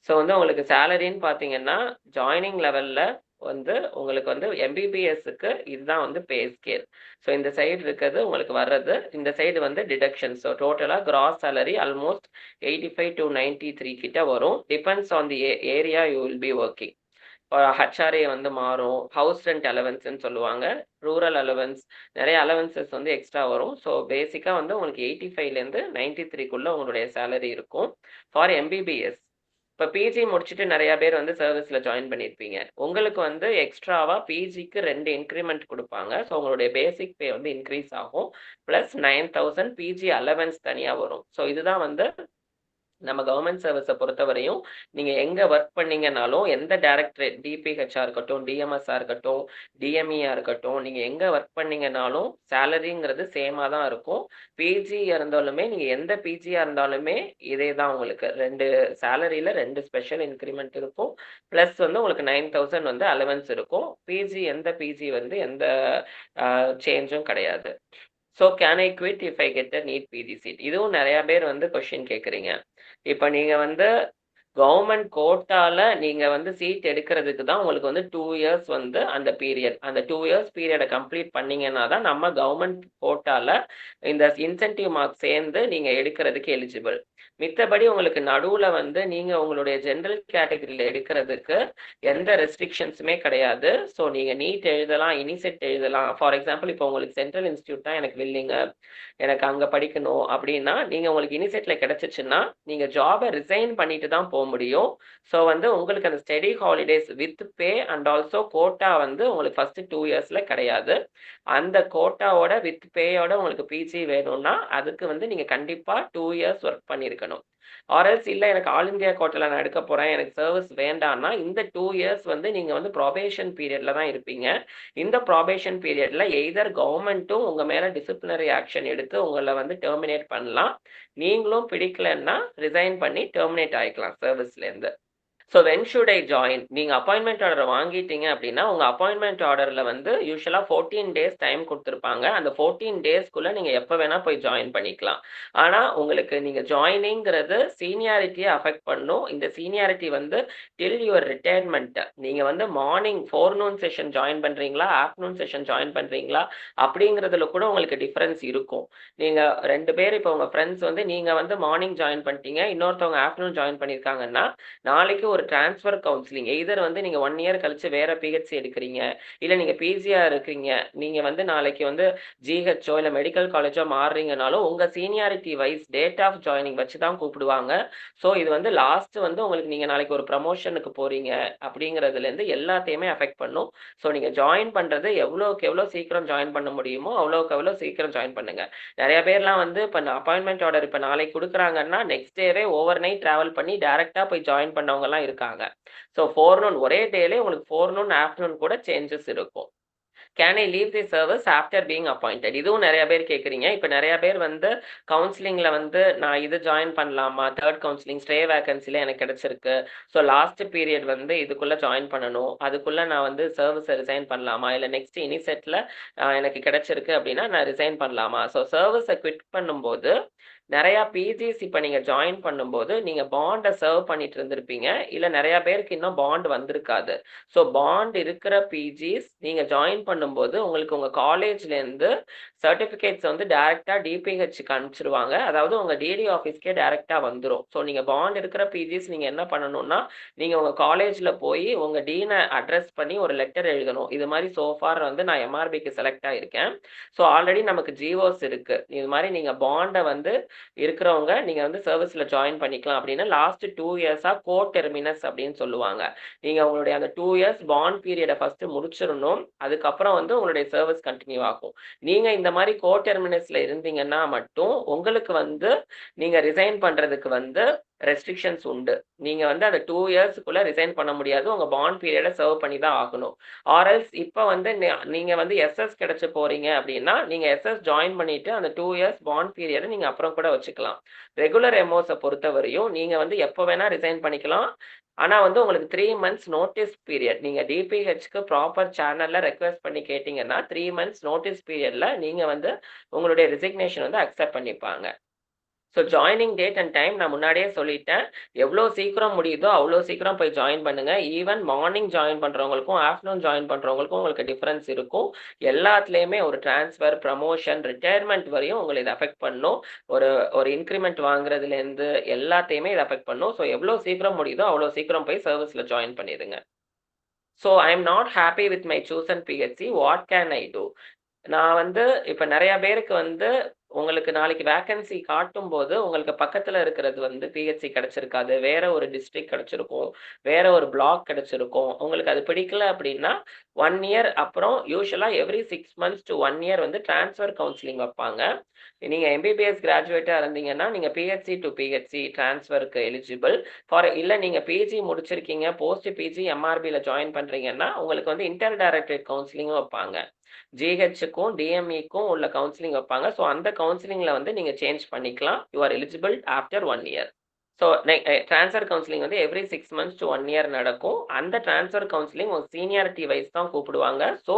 ஸோ வந்து உங்களுக்கு சேலரின்னு பார்த்தீங்கன்னா ஜாயினிங் லெவலில் வந்து உங்களுக்கு வந்து எம்பிபிஎஸ்க்கு இதுதான் வந்து பே ஸ்கேல். ஸோ இந்த சைடு இருக்கிறது உங்களுக்கு வர்றது, இந்த சைடு வந்து டிடக்ஷன். ஸோ டோட்டலாக கிராஸ் சேலரி ஆல்மோஸ்ட் 85 to 93 கிட்ட வரும். Depends on the area you will be working. இப்போ ஹச்ஆர்ஏ வந்து மாறும், ஹவுஸ் ரெண்ட் அலவன்ஸ்ன்னு சொல்லுவாங்க, ரூரல் அலவன்ஸ், நிறைய அலவன்சஸ் வந்து எக்ஸ்ட்ரா வரும். ஸோ பேசிக்காக வந்து உங்களுக்கு 85லேருந்து 93க்குள்ளே உங்களுடைய சேலரி இருக்கும் ஃபார் எம்பிபிஎஸ். இப்போ பிஜி முடிச்சுட்டு நிறைய பேர் வந்து சர்வீஸில் ஜாயின் பண்ணியிருப்பீங்க. உங்களுக்கு வந்து எக்ஸ்ட்ராவாக பிஜிக்கு 2 இன்க்ரிமெண்ட் கொடுப்பாங்க. ஸோ உங்களுடைய பேசிக் பே வந்து இன்க்ரீஸ் ஆகும். ப்ளஸ் 9000 பிஜி அலவன்ஸ் தனியாக வரும். ஸோ இதுதான் வந்து நம்ம கவர்மெண்ட் சர்வீஸை பொறுத்தவரையும் நீங்கள் எங்கே ஒர்க் பண்ணீங்கனாலும், எந்த டைரக்டரேட் டிபிஹெச்ஆ இருக்கட்டும், டிஎம்எஸ்ஆ இருக்கட்டும், டிஎம்இஆ இருக்கட்டும், நீங்கள் எங்கே ஒர்க் பண்ணீங்கனாலும் சேலரிங்கிறது சேமாக தான் இருக்கும். பிஜியாக இருந்தாலுமே நீங்கள் எந்த பிஜியாக இருந்தாலுமே இதே தான். உங்களுக்கு 2 சேலரியில் 2 ஸ்பெஷல் இன்க்ரிமெண்ட் இருக்கும். ப்ளஸ் வந்து உங்களுக்கு 9000 வந்து அலவன்ஸ் இருக்கும். பிஜி எந்த பிஜி வந்து எந்த சேஞ்சும் கிடையாது. So can I quit if I get a NEET PG seat. இதுவும் நிறையா பேர் வந்து கொஷின் கேட்குறீங்க. இப்போ நீங்கள் வந்து கவர்மெண்ட் கோட்டால நீங்கள் வந்து சீட் எடுக்கிறதுக்கு தான் உங்களுக்கு வந்து 2 இயர்ஸ் வந்து அந்த பீரியட். அந்த 2 இயர்ஸ் பீரியடை கம்ப்ளீட் பண்ணீங்கன்னா தான் நம்ம கவர்மெண்ட் கோட்டால இந்த இன்சென்டிவ் மார்க் சேர்ந்து நீங்கள் எடுக்கிறதுக்கு எலிஜிபிள். மித்தபடி உங்களுக்கு நடுவில் வந்து நீங்கள் உங்களுடைய ஜென்ரல் கேட்டகரியில் எடுக்கிறதுக்கு எந்த ரெஸ்ட்ரிக்ஷன்ஸுமே கிடையாது. ஸோ நீங்கள் நீட் எழுதலாம், இனிசெட் எழுதலாம். ஃபார் எக்ஸாம்பிள் இப்போ உங்களுக்கு சென்ட்ரல் இன்ஸ்டியூட் தான் எனக்கு வில்லிங்க, எனக்கு அங்கே படிக்கணும் அப்படின்னா நீங்கள் உங்களுக்கு இனிசெட்டில் கிடச்சிச்சுன்னா நீங்கள் ஜாபை ரிசைன் பண்ணிட்டு தான் போக முடியும். ஸோ வந்து உங்களுக்கு அந்த study holidays with pay and also quota வந்து உங்களுக்கு ஃபஸ்ட்டு 2 இயர்ஸில் கிடையாது. அந்த கோட்டாவோட வித் பேயோட உங்களுக்கு பிஜி வேணும்னா அதுக்கு வந்து நீங்கள் கண்டிப்பாக 2 இயர்ஸ் ஒர்க் பண்ணியிருக்கணும். ஆர்எல்ஸ் இல்லை எனக்கு ஆல் இந்தியா கோட்டாவில் நான் எடுக்க போகிறேன், எனக்கு சர்வீஸ் வேண்டாம்னா இந்த 2 இயர்ஸ் வந்து நீங்கள் வந்து ப்ராபேஷன் பீரியடில் தான் இருப்பீங்க. இந்த ப்ராபேஷன் பீரியடில் எய்தர் கவர்மெண்ட்டும் உங்கள் மேலே டிசிப்ளினரி ஆக்ஷன் எடுத்து உங்களை வந்து டெர்மினேட் பண்ணலாம். நீங்களும் பிடிக்கலன்னா ரிசைன் பண்ணி டெர்மினேட் ஆகிக்கலாம் சர்வீஸ்லேருந்து. So when should I join? நீங்கள் அப்பாயின்மெண்ட் ஆர்டரை வாங்கிட்டீங்க அப்படின்னா உங்கள் அப்பாயின்மெண்ட் ஆர்டரில் வந்து யூஸ்வலாக 14 டேஸ் டைம் கொடுத்துருப்பாங்க. அந்த 14 டேஸ்க்குள்ளே நீங்கள் எப்போ வேணால் போய் ஜாயின் பண்ணிக்கலாம். ஆனால் உங்களுக்கு நீங்கள் ஜாயினிங்கிறது சீனியாரிட்டியை அஃபெக்ட் பண்ணும். இந்த சீனியாரிட்டி வந்து டில் யுவர் ரிட்டையர்மெண்ட். நீங்கள் வந்து மார்னிங் ஃபோர்நூன் செஷன் ஜாயின் பண்ணுறீங்களா, ஆஃப்டர்நூன் செஷன் ஜாயின் பண்ணுறீங்களா அப்படிங்கிறதுல கூட உங்களுக்கு டிஃப்ரென்ஸ் இருக்கும். நீங்கள் 2 பேர் இப்போ உங்கள் ஃப்ரெண்ட்ஸ் வந்து நீங்கள் வந்து மார்னிங் ஜாயின் பண்ணிட்டீங்க, இன்னொருத்தவங்க ஆஃப்டர்நூன் ஜாயின் பண்ணியிருக்காங்கன்னா நாளைக்கு ஒரு டிரான்ஸ்ஃபர் கவுன்சிலிங் எய்தர் வந்து நீங்கள் 1 இயர் கழிச்சு வேற பிஹெச்சி எடுக்கிறீங்க, இல்லை நீங்கள் பிஜியாக இருக்கிறீங்க, நீங்கள் வந்து நாளைக்கு வந்து ஜிஹெச்ஓ இல்லை மெடிக்கல் காலேஜோ மாறுறீங்கனாலும் உங்கள் seniority wise date of joining வச்சு தான் கூப்பிடுவாங்க. ஸோ இது வந்து லாஸ்ட் வந்து உங்களுக்கு நீங்கள் நாளைக்கு ஒரு ப்ரமோஷனுக்கு போகிறீங்க அப்படிங்கிறதுலேருந்து எல்லாத்தையுமே அஃபெக்ட் பண்ணும். ஸோ நீங்கள் ஜாயின் பண்ணுறது எவ்வளோக்கு எவ்வளோ சீக்கிரம் ஜாயின் பண்ண முடியுமோ அவ்வளோக்கு எவ்வளோ சீக்கிரம் ஜாயின் பண்ணுங்க. நிறைய பேர்லாம் வந்து இப்போ அப்பாயின்மெண்ட் ஆர்டர் இப்போ நாளைக்கு கொடுக்குறாங்கன்னா நெக்ஸ்ட் டேவே ஓவர் நைட் ட்ராவல் பண்ணி டேரெக்டாக போய் ஜாயின் பண்ணவங்கலாம் இருக்காங்க. ஸோ ஃபோர்நூன் ஒரே டேலே உங்களுக்கு ஃபோர்நூன் ஆஃப்டர்நூன் கூட சேஞ்சஸ் இருக்கும். Can I leave the service after being appointed? இதுவும் நிறைய பேர் கேட்குறீங்க. இப்போ நிறைய பேர் வந்து கவுன்சிலிங்கில் வந்து நான் இது ஜாயின் பண்ணலாமா, தேர்ட் கவுன்சிலிங் ஸ்டே வேகன்சியில் எனக்கு கிடைச்சிருக்கு, ஸோ லாஸ்ட் பீரியட் வந்து இதுக்குள்ளே ஜாயின் பண்ணணும், அதுக்குள்ளே நான் வந்து சர்வீஸை ரிசைன் பண்ணலாமா, இல்லை நெக்ஸ்ட் இனிசெட்டில் எனக்கு கிடைச்சிருக்கு அப்படின்னா நான் ரிசைன் பண்ணலாமா. ஸோ சர்வீஸை குவிட் பண்ணும்போது நிறையா பிஜிஸ் இப்போ நீங்கள் ஜாயின் பண்ணும்போது நீங்கள் பாண்டை சர்வ் பண்ணிட்டு இருந்திருப்பீங்க, இல்லை நிறையா பேருக்கு இன்னும் பாண்ட் வந்திருக்காது. ஸோ பாண்ட் இருக்கிற பிஜிஸ் நீங்கள் ஜாயின் பண்ணும்போது உங்களுக்கு உங்கள் காலேஜ்லேருந்து சர்டிஃபிகேட்ஸ் வந்து டேரெக்டாக டிபிஹெச்சுக்கு அனுப்பிச்சிருவாங்க. அதாவது உங்கள் டிடி ஆஃபீஸ்க்கே டேரெக்டாக வந்துடும். ஸோ நீங்கள் பாண்ட் இருக்கிற பிஜிஸ் நீங்கள் என்ன பண்ணணும்னா நீங்கள் உங்கள் காலேஜில் போய் உங்கள் டீனை அட்ரஸ் பண்ணி ஒரு லெட்டர் எழுதணும். இது மாதிரி சோஃபார் வந்து நான் எம்ஆர்பிக்கு செலக்ட் ஆகியிருக்கேன், ஸோ ஆல்ரெடி நமக்கு ஜிஓஸ் இருக்குது, இது மாதிரி நீங்கள் பாண்டை வந்து இருக்கிறவங்க நீங்கள் வந்து சர்வீஸில் ஜாயின் பண்ணிக்கலாம் அப்படின்னு லாஸ்ட் 2 இயர்ஸாக கோ டெர்மினஸ் அப்படின்னு சொல்லுவாங்க. நீங்கள் உங்களுடைய அந்த 2 இயர்ஸ் பாண்ட் பீரியடை ஃபஸ்ட்டு முடிச்சிடணும், அதுக்கப்புறம் வந்து உங்களுடைய சர்வீஸ் கண்டினியூ ஆகும். நீங்கள் இந்த மாதிரி கோ டெர்மினஸில் இருந்தீங்கன்னா மட்டும் உங்களுக்கு வந்து நீங்கள் ரிசைன் பண்ணுறதுக்கு வந்து ரெஸ்ட்ரிக்ஷன்ஸ் உண்டு. நீங்க வந்து அந்த 2 இயர்ஸ்க்குள்ள ரிசைன் பண்ண முடியாது. உங்க பாண்ட் பீரியட சர்வ் பண்ணி தான் ஆகணும். ஆர் எல்ஸ் இப்ப வந்து நீங்க வந்து எஸ்எஸ் கிடைச்சு போறீங்க அப்படின்னா, நீங்க எஸ்எஸ் ஜாயின் பண்ணிட்டு அந்த 2 இயர்ஸ் பாண்ட் பீரியட நீங்க அப்புறம் கூட வச்சுக்கலாம். ரெகுலர் எம்ஓஸ பொறுத்தவரையும் நீங்க வந்து எப்ப வேணா ரிசைன் பண்ணிக்கலாம். ஆனா வந்து உங்களுக்கு 3 மந்த்ஸ் நோட்டீஸ் பீரியட். நீங்க டிபிஹெச்க்கு ப்ராப்பர் சேனல்ல ரெக்வெஸ்ட் பண்ணி கேட்டீங்கன்னா, 3 மந்த்ஸ் நோட்டீஸ் பீரியட்ல நீங்க வந்து உங்களுடைய ரிசிக்னேஷன் வந்து அக்செப்ட் பண்ணிப்பாங்க. So joining date and time நான் முன்னாடியே சொல்லிட்டேன். எவ்வளோ சீக்கிரம் முடியுதோ அவ்வளோ சீக்கிரம் போய் ஜாயின் பண்ணுங்க. ஈவன் மார்னிங் ஜாயின் பண்றவங்களுக்கும், ஆஃப்டர்நூன் ஜாயின் பண்றவங்களுக்கும் உங்களுக்கு டிஃபரன்ஸ் இருக்கும். எல்லாத்துலயுமே ஒரு ட்ரான்ஸ்ஃபர், ப்ரமோஷன், ரிட்டயர்மென்ட் வரையும் உங்கள இது அஃபெக்ட் பண்ணும். ஒரு ஒரு இன்கிரிமென்ட் வாங்குறதுலேருந்து எல்லாத்தையுமே இது அஃபெக்ட் பண்ணும். ஸோ எவ்வளோ சீக்கிரம் முடியுதோ அவ்வளோ சீக்கிரம் போய் சர்வீஸ்ல ஜாயின் பண்ணிடுங்க. So I am not happy with my chosen PHC. What can I do? நான் வந்து இப்ப நெறைய பேருக்கு வந்து உங்களுக்கு நாளைக்கு வேக்கன்சி காட்டும்போது, உங்களுக்கு பக்கத்துல இருக்கிறது வந்து பிஹெச்சி கிடைச்சிருக்காது. வேற ஒரு டிஸ்ட்ரிக்ட் கிடைச்சிருக்கும். வேற ஒரு பிளாக் கிடைச்சிருக்கும். உங்களுக்கு அது பிடிக்கல அப்படின்னா, 1 இயர் அப்புறம் யூசுவலா எவ்ரி 6 மந்த்ஸ் டூ 1 இயர் வந்து ட்ரான்ஸ்ஃபர் கவுன்சிலிங் வப்பாங்க. நீங்க எம்பிபிஎஸ் கிராஜுவேட்டா இருந்தீங்கன்னா, நீங்க பிஹெச்சி டூ பிஹெச்சி ட்ரான்ஸ்ஃபருக்கு எலிஜிபிள். இல்ல நீங்க பிஜி முடிச்சிருக்கீங்க, போஸ்ட் பிஜி எம்ஆர்பில ஜாயின் பண்றீங்கன்னா, உங்களுக்கு வந்து இன்டர் டைரக்டரேட் கவுன்சிலிங்கும் வப்பாங்க. ஜிஹெச்சுக்கும், டிஎம்இக்கும் உள்ள கவுன்சிலிங் வப்பாங்க. ஸோ அந்த கவுன்சிலிங்ல வந்து நீங்க சேஞ்ச் பண்ணிக்கலாம். You are eligible after 1 year. So transfer counselling வந்து எவ்ரி 6 மந்த்ஸ் டூ 1 இயர் நடக்கும். அந்த ட்ரான்ஸ்ஃபர் கவுன்சிலிங் உங்க சீனியாரிட்டி வைஸ் தான் கூப்பிடுவாங்க. ஸோ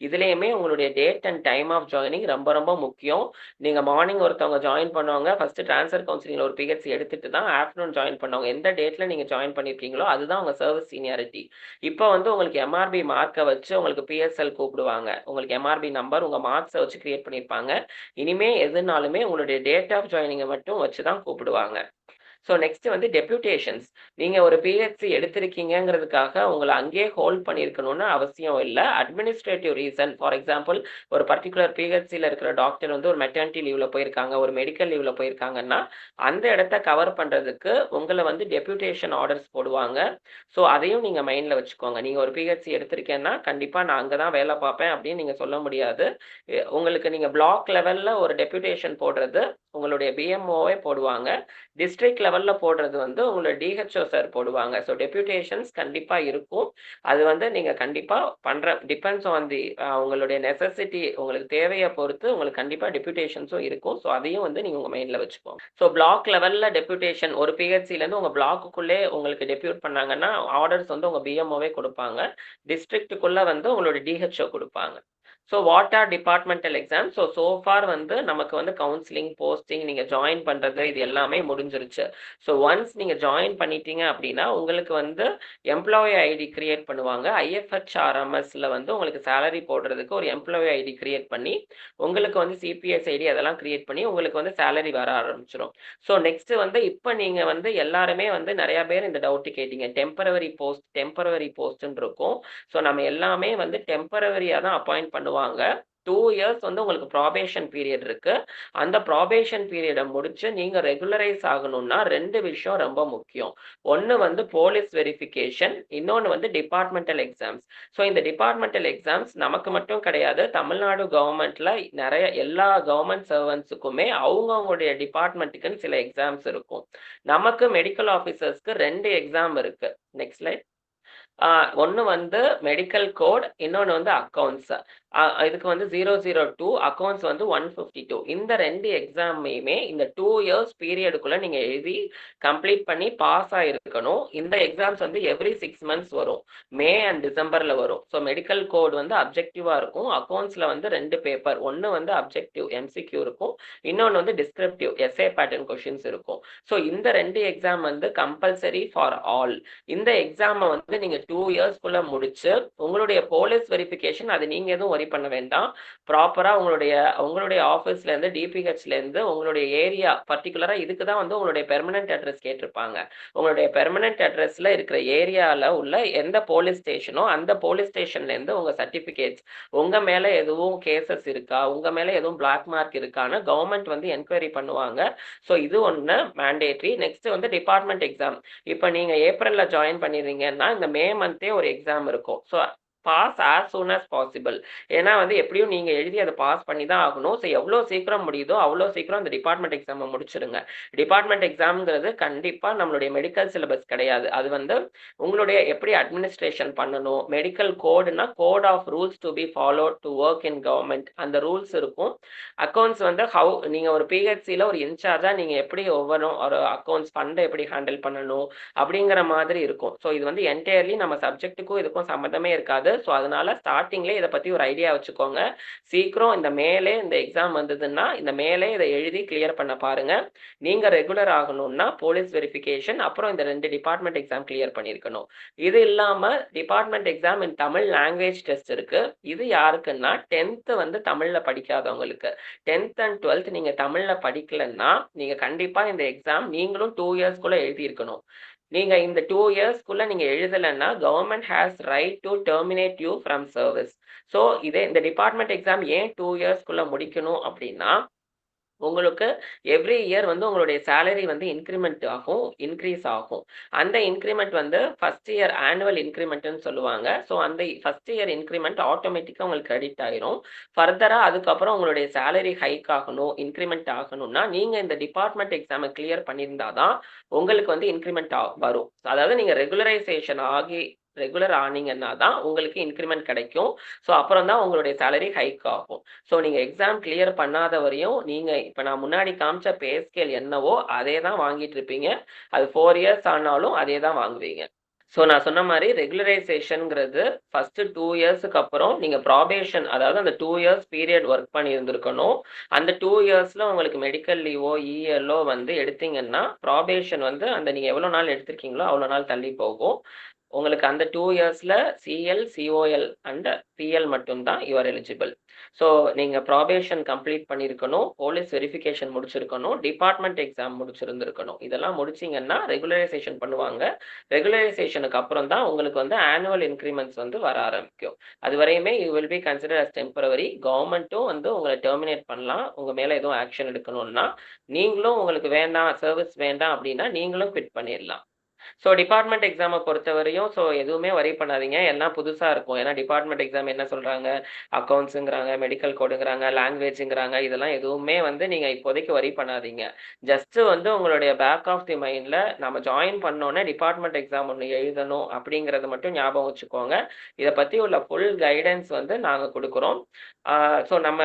இதுலயுமே உங்களுடைய date and time of joining ரொம்ப ரொம்ப முக்கியம். நீங்க மார்னிங் ஒருத்தவங்க ஜாயின் பண்ணுவாங்க. ஃபர்ஸ்ட் ட்ரான்ஸ்ஃபர் கவுன்சிலிங்ல ஒரு பிஹெச்சி எடுத்துட்டு தான் ஆஃப்டர்நூன் ஜாயின் பண்ணுவாங்க. எந்த டேட்ல நீங்க ஜாயின் பண்ணியிருக்கீங்களோ அதுதான் உங்க சர்வீஸ் சீனியாரிட்டி. இப்போ வந்து உங்களுக்கு எம்ஆர்பி மார்க்க வச்சு உங்களுக்கு பிஎஸ்எல் கூப்பிடுவாங்க. உங்களுக்கு எம்ஆர்பி நம்பர் உங்க மார்க்ஸ வச்சு கிரியேட் பண்ணியிருப்பாங்க. இனிமே எதுனாலுமே உங்களுடைய டேட் ஆஃப் ஜாயினிங்க மட்டும் வச்சு தான் கூப்பிடுவாங்க. ஸோ நெக்ஸ்ட் வந்து டெப்யூட்டேஷன்ஸ். நீங்க ஒரு பிஹெச்சி எடுத்திருக்கீங்கங்கிறதுக்காக உங்கள அங்கேயே ஹோல்ட் பண்ணியிருக்கணும்னு அவசியம் இல்ல. அட்மினிஸ்ட்ரேட்டிவ் ரீசன் ஃபார் எக்ஸாம்பிள் ஒரு பர்ட்டிகுலர் பிஹெச்சில இருக்கிற டாக்டர் வந்து ஒரு மெட்டர்னிட்டி லீவ்ல போயிருக்காங்க, ஒரு மெடிக்கல் லீவ்ல போயிருக்காங்கன்னா, அந்த இடத்த கவர் பண்றதுக்கு உங்கள வந்து டெப்யூட்டேஷன் ஆர்டர்ஸ் போடுவாங்க. ஸோ அதையும் நீங்க மைண்ட்ல வச்சுக்கோங்க. நீங்க ஒரு பிஹெச்சி எடுத்திருக்கேன்னா, கண்டிப்பா நான் அங்க தான் வேலை பார்ப்பேன் அப்படின்னு நீங்க சொல்ல முடியாது. உங்களுக்கு நீங்க பிளாக் லெவல்ல ஒரு டெப்யூட்டேஷன் போடுறது உங்களுடைய பிஎம்ஓவே போடுவாங்க. டிஸ்ட்ரிக்ட் லெவல்ல போடுறது வந்து உங்களோட டிஹெச்ஓ சார் போடுவாங்க. ஸோ டெப்யூட்டேஷன்ஸ் கண்டிப்பா இருக்கும். அது வந்து நீங்க கண்டிப்பா டிபெண்ட்ஸ் ஆன் தி உங்களுடைய நெசசிட்டி, உங்களுக்கு தேவைய பொறுத்து உங்களுக்கு கண்டிப்பா டெப்யூட்டேஷன்ஸும் இருக்கும். ஸோ அதையும் வந்து நீங்க உங்க மைண்ட்ல வச்சுக்கோங்க. ஸோ பிளாக் லெவல்ல டெப்யூட்டேஷன் ஒரு பிஹெச்சில இருந்து உங்க பிளாக்குக்குள்ளே உங்களுக்கு டெப்யூட் பண்ணாங்கன்னா, ஆர்டர்ஸ் வந்து உங்க பிஎம்ஓவே கொடுப்பாங்க. டிஸ்ட்ரிக்ட்டுக்குள்ள வந்து உங்களோட டிஹெச்ஓ கொடுப்பாங்க. So what are departmental exam? So for வந்து நமக்கு வந்து கவுன்சிலிங், போஸ்டிங், நீங்க ஜாயின் பண்றது இது எல்லாமே முடிஞ்சிருச்சு. ஸோ ஒன்ஸ் நீங்க ஜாயின் பண்ணிட்டீங்க அப்படின்னா, உங்களுக்கு வந்து எம்ப்ளாயி ஐடி கிரியேட் பண்ணுவாங்க. ஐஎஃப்ஹெச்ஆர்எம்எஸ்ல வந்து உங்களுக்கு சேலரி போடுறதுக்கு ஒரு எம்ப்ளாயி ஐடி கிரியேட் பண்ணி, உங்களுக்கு வந்து சிபிஎஸ் ஐடி அதெல்லாம் கிரியேட் பண்ணி, உங்களுக்கு வந்து சேலரி வர ஆரம்பிச்சுரும். ஸோ நெக்ஸ்ட் வந்து இப்ப நீங்க வந்து எல்லாருமே வந்து நெறைய பேர் இந்த டவுட் கேட்டீங்க. டெம்பரவரி போஸ்ட்ன்னு இருக்கும். ஸோ நம்ம எல்லாமே வந்து டெம்பரவரியா தான் அப்பாயிண்ட் பண்ணுவாங்க. 2 இயர்ஸ் வந்து உங்களுக்கு ப்ராபேஷன் பீரியட் இருக்கு. அந்த ப்ராபேஷன் பீரியட முடிச்சு நீங்க ரெகுலரைஸ் ஆகணும்னா 2 விஷயம் ரொம்ப முக்கியம். ஒண்ணு வந்து போலீஸ் வெரிஃபிகேஷன், இன்னொன்னு வந்து டிபார்ட்மெண்டல் எக்ஸாம்ஸ். ஸோ இந்த டிபார்ட்மெண்டல் எக்ஸாம்ஸ் நமக்கு மட்டும் கிடையாது. தமிழ்நாடு கவர்மெண்ட்ல நெறைய எல்லா கவர்மெண்ட் சர்வன்ட்ஸுக்குமே அவங்களுடைய டிபார்ட்மெண்ட்டுக்குன்னு சில எக்ஸாம்ஸ் இருக்கும். நமக்கு மெடிக்கல் ஆஃபீசர்ஸ்க்கு 2 எக்ஸாம் இருக்கு. Next slide. ஒண்ணு வந்து மெடிக்கல் கோட், இன்னொன்னு வந்து அக்கவுண்ட்ஸ். இதுக்கு வந்து 002, அக்கவுண்ட்ஸ் வந்து 152. இந்த 2 எக்ஸாமையுமே இந்த 2 இயர்ஸ் பீரியடுக்குள்ள நீங்க எழுதி கம்ப்ளீட் பண்ணி பாஸ் ஆயிருக்கணும். இந்த எக்ஸாம்ஸ் வந்து எவ்ரி 6 மந்த்ஸ் வரும். மே அண்ட் டிசம்பர்ல வரும். ஸோ மெடிக்கல் கோட் வந்து அப்ஜெக்டிவா இருக்கும். அக்கவுண்ட்ஸ்ல வந்து 2 பேப்பர். ஒண்ணு வந்து அப்ஜெக்டிவ் எம்சிக்யூ இருக்கும். இன்னொன்னு வந்து டிஸ்கிரிப்டிவ் எஸ்ஏ பேட்டர்ன் கொஸ்டின்ஸ் இருக்கும். ஸோ இந்த 2 எக்ஸாம் வந்து கம்பல்சரி ஃபார் ஆல். இந்த எக்ஸாமை வந்து நீங்க 2 இயர்ஸ்க்குள்ள முடிச்சு உங்களுடைய போலீஸ் வெரிஃபிகேஷன் அது நீங்க எதுவும் வரி பண்ண வேண்டாம். ப்ராப்பரா உங்களுடைய ஆஃபீஸ்ல இருந்து டிபிஹெச்ல இருந்து உங்களுடைய ஏரியா பர்டிகுலரா இதுக்கு தான் வந்து உங்களுடைய பெர்மனன்ட் அட்ரஸ் கேட்டிருப்பாங்க. உங்களுடைய பெர்மனன்ட் அட்ரஸ்ல இருக்கிற ஏரியால உள்ள எந்த போலீஸ் ஸ்டேஷனோ அந்த போலீஸ் ஸ்டேஷன்ல இருந்து உங்க சர்டிபிகேட்ஸ், உங்க மேல எதுவும் கேசஸ் இருக்கா, உங்க மேல எதுவும் பிளாக் மார்க் இருக்கான்னு கவர்மெண்ட் வந்து என்கொயரி பண்ணுவாங்க. ஸோ இது ஒண்ணு மேண்டேட்ரி. நெக்ஸ்ட் வந்து டிபார்ட்மெண்ட் எக்ஸாம். இப்ப நீங்க ஏப்ரல்ல ஜாயின் பண்ணிடுறீங்கன்னா இந்த மே மந்தே ஒரு எக்ஸாம் இருக்கும். So pass as soon as possible. ஏன்னா வந்து எப்படியும் நீங்க எழுதி அதை பாஸ் பண்ணி தான் ஆகணும். ஸோ எவ்வளோ சீக்கிரம் முடியுதோ அவ்வளோ சீக்கிரம் அந்த டிபார்ட்மெண்ட் எக்ஸாமை முடிச்சிருங்க. டிபார்ட்மெண்ட் எக்ஸாம்ங்கிறது கண்டிப்பா நம்மளுடைய மெடிக்கல் சிலபஸ் கிடையாது. அது வந்து உங்களுடைய எப்படி அட்மினிஸ்ட்ரேஷன் பண்ணணும், மெடிக்கல் கோடுனா code of rules to be followed to work in government, அந்த ரூல்ஸ் இருக்கும். அக்கௌண்ட்ஸ் வந்து ஹவு நீங்க ஒரு பிஹெச்சியில் ஒரு இன்சார்ஜா நீங்க எப்படி ஒவ்வொன்றும் ஒரு அக்கௌண்ட்ஸ் ஃபண்டை எப்படி ஹேண்டில் பண்ணணும் அப்படிங்கிற மாதிரி இருக்கும். ஸோ இது வந்து என்டையர்லி நம்ம சப்ஜெக்ட்டுக்கும் இதுக்கும் சம்மந்தமே இருக்காது. ஸோ அதனால ஸ்டார்டிங்லேயே இதை பற்றி ஒரு ஐடியா வச்சுக்கோங்க. சீக்கிரம் இந்த மேலே இந்த எக்ஸாம் வந்ததுன்னா இந்த மேலே இதை எழுதி கிளியர் பண்ண பாருங்க. நீங்கள் ரெகுலர் ஆகணும்னா போலீஸ் வெரிஃபிகேஷன் அப்புறம் இந்த 2 டிபார்ட்மெண்ட் எக்ஸாம் கிளியர் பண்ணியிருக்கணும். இது இல்லாமல் டிபார்ட்மெண்ட் எக்ஸாம் இன் தமிழ் லாங்குவேஜ் டெஸ்ட் இருக்கு. இது யாருக்குன்னா 10th வந்து தமிழில் படிக்காதவங்களுக்கு. 10th அண்ட் 12th நீங்கள் தமிழில் படிக்கலைன்னா நீங்கள் கண்டிப்பாக இந்த எக்ஸாம் நீங்களும் 2 இயர்ஸ்க்குள்ளே எழுதியிருக்கணும். நீங்க இந்த 2 இயர்ஸ்க்குள்ள நீங்க எழுதலைன்னா government has right to terminate you from service. So இதே இந்த டிபார்ட்மெண்ட் எக்ஸாம் ஏன் 2 இயர்ஸ்க்குள்ள முடிக்கணும் அப்படின்னா உங்களுக்கு எவ்ரி இயர் வந்து உங்களுடைய சேலரி வந்து இன்க்ரிமெண்ட் ஆகும், இன்க்ரீஸ் ஆகும். அந்த இன்க்ரிமெண்ட் வந்து ஃபர்ஸ்ட் இயர் ஆனுவல் இன்க்ரிமெண்ட்னு சொல்லுவாங்க. ஸோ அந்த ஃபர்ஸ்ட் இயர் இன்க்ரிமெண்ட் ஆட்டோமேட்டிக்காக உங்களுக்கு கிரெடிட் ஆயிரும். ஃபர்தராக அதுக்கப்புறம் உங்களுடைய சேலரி ஹைக் ஆகணும், இன்க்ரிமெண்ட் ஆகணும்னா நீங்கள் இந்த டிபார்ட்மெண்ட் எக்ஸாமை கிளியர் பண்ணியிருந்தா தான் உங்களுக்கு வந்து இன்க்ரிமெண்ட் வரும். அதாவது நீங்கள் ரெகுலரைசேஷன் ஆகி ரெகுலர் ஆனீங்கன்னா தான் உங்களுக்கு இன்க்ரிமெண்ட் கிடைக்கும். ஸோ அப்புறம் தான் உங்களுடைய சேலரி ஹைக் ஆகும். ஸோ நீங்கள் எக்ஸாம் கிளியர் பண்ணாத வரையும் நீங்கள் இப்போ நான் முன்னாடி காமிச்ச பே ஸ்கேல் என்னவோ அதே தான் வாங்கிட்டு இருப்பீங்க. அது 4 இயர்ஸ் ஆனாலும் அதே தான் வாங்குவீங்க. ஸோ நான் சொன்ன மாதிரி ரெகுலரைசேஷனுங்கிறது ஃபர்ஸ்ட் 2 இயர்ஸுக்கு அப்புறம் நீங்கள் ப்ராபேஷன், அதாவது அந்த 2 இயர்ஸ் பீரியட் ஒர்க் பண்ணியிருந்திருக்கணும். அந்த 2 இயர்ஸில் உங்களுக்கு மெடிக்கல் லீவோ இஎல்ஓ வந்து எடுத்தீங்கன்னா ப்ராபேஷன் வந்து அந்த நீங்கள் எவ்வளோ நாள் எடுத்திருக்கீங்களோ அவ்வளோ நாள் தள்ளி போகும். உங்களுக்கு அந்த 2 இயர்ஸில் சிஎல், சிஓஎல் அண்ட் பிஎல் மட்டும்தான் யூஆர் எலிஜிபிள். ஸோ நீங்கள் ப்ராபேஷன் கம்ப்ளீட் பண்ணியிருக்கணும், போலீஸ் வெரிஃபிகேஷன் முடிச்சிருக்கணும், டிபார்ட்மெண்ட் எக்ஸாம் முடிச்சிருந்துருக்கணும். இதெல்லாம் முடிச்சிங்கன்னா ரெகுலரைசேஷன் பண்ணுவாங்க. ரெகுலரைசேஷனுக்கு அப்புறம் தான் உங்களுக்கு வந்து ஆனுவல் இன்க்ரிமெண்ட்ஸ் வந்து வர ஆரம்பிக்கும். அது வரையுமே you will be consider as temporary. கவர்மெண்ட்டும் வந்து உங்களை டெர்மினேட் பண்ணலாம். உங்கள் மேலே எதுவும் ஆக்ஷன் எடுக்கணும்னா நீங்களும் உங்களுக்கு வேண்டாம், சர்வீஸ் வேண்டாம் அப்படின்னா நீங்களும் குவிட் பண்ணிடலாம். ஸோ டிபார்ட்மெண்ட் எக்ஸாமை பொறுத்தவரையும் எதுவுமே வரி பண்ணாதீங்க. எல்லாம் புதுசாக இருக்கும். ஏன்னா டிபார்ட்மெண்ட் எக்ஸாம் என்ன சொல்கிறாங்க, அக்கௌண்ட்ஸுங்கிறாங்க, மெடிக்கல் கோடுங்கிறாங்க, லாங்குவேஜுங்கிறாங்க. இதெல்லாம் எதுவுமே வந்து நீங்கள் இப்போதைக்கு வரி பண்ணாதீங்க. ஜஸ்ட்டு வந்து உங்களுடைய பேக் ஆஃப் தி மைண்டில் நம்ம ஜாயின் பண்ணோன்னே டிபார்ட்மெண்ட் எக்ஸாம் ஒன்று எழுதணும் அப்படிங்கிறத மட்டும் ஞாபகம் வச்சுக்கோங்க. இதை பற்றி உள்ள ஃபுல் கைடன்ஸ் வந்து நாங்கள் கொடுக்குறோம். ஸோ நம்ம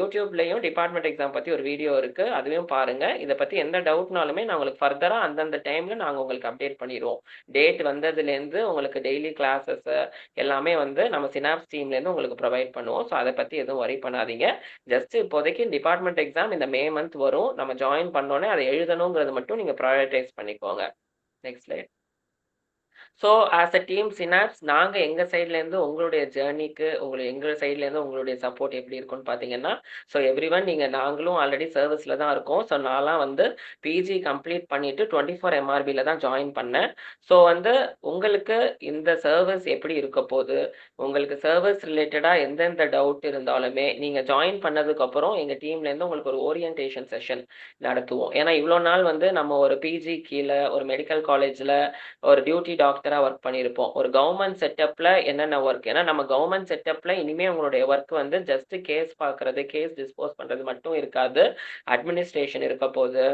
யூடியூப்லேயும் டிபார்ட்மெண்ட் எக்ஸாம் பற்றி ஒரு வீடியோ இருக்குது, அதுவும் பாருங்கள். இதை பற்றி எந்த டவுட்னாலுமே நான் உங்களுக்கு ஃபர்தராக அந்தந்த டைமில் நாங்கள் உங்களுக்கு அப்டேட் பண்ணிடுவோம். டேட் வந்ததுலேருந்து உங்களுக்கு டெய்லி கிளாஸஸ் எல்லாமே வந்து நம்ம சினாப்ஸ் டீம்லேருந்து உங்களுக்கு ப்ரொவைட் பண்ணுவோம். ஸோ அதை பற்றி எதுவும் வரி பண்ணாதீங்க. ஜஸ்ட் இப்போதைக்கு டிபார்ட்மெண்ட் எக்ஸாம் இந்த மே மந்த் வரும். நம்ம ஜாயின் பண்ணோன்னே அதை எழுதணுங்கிறது மட்டும் நீங்கள் ப்ரையாரிட்டைஸ் பண்ணிக்கோங்க. Next slide. So as a team Synapse நாங்கள் எங்கள் சைட்லேருந்து உங்களுடைய ஜேர்னிக்கு எங்கள் சைட்லேருந்து உங்களுடைய சப்போர்ட் எப்படி இருக்குன்னு பார்த்தீங்கன்னா, ஸோ எவ்ரி ஒன் நாங்களும் ஆல்ரெடி சர்வீஸில் தான் இருக்கோம். ஸோ நான்லாம் வந்து பிஜி கம்ப்ளீட் பண்ணிவிட்டு 24 MRBயில் தான் ஜாயின் பண்ணேன். ஸோ வந்து உங்களுக்கு இந்த சர்வீஸ் எப்படி இருக்க போகுது, உங்களுக்கு சர்வீஸ் ரிலேட்டடாக எந்தெந்த டவுட் இருந்தாலுமே நீங்கள் ஜாயின் பண்ணதுக்கப்புறம் எங்கள் டீம்லேருந்து உங்களுக்கு ஒரு ஓரியன்டேஷன் செஷன் நடத்துவோம். ஏன்னா இவ்வளோ நாள் வந்து நம்ம ஒரு பிஜி கீழே ஒரு மெடிக்கல் காலேஜில் ஒரு டியூட்டி டாக்டராக ஒர்க் பண்ணியிருப்போம். ஒரு கவர்மெண்ட் செட்டப்பில் என்னென்ன ஒர்க், ஏன்னா நம்ம கவர்மெண்ட் செட்டப்பில் இனிமேல் உங்களுடைய ஒர்க் வந்து ஜஸ்ட் கேஸ் பார்க்குறது, கேஸ் டிஸ்போஸ் பண்ணுறது மட்டும் இருக்காது. அட்மினிஸ்ட்ரேஷன் இருக்க போது,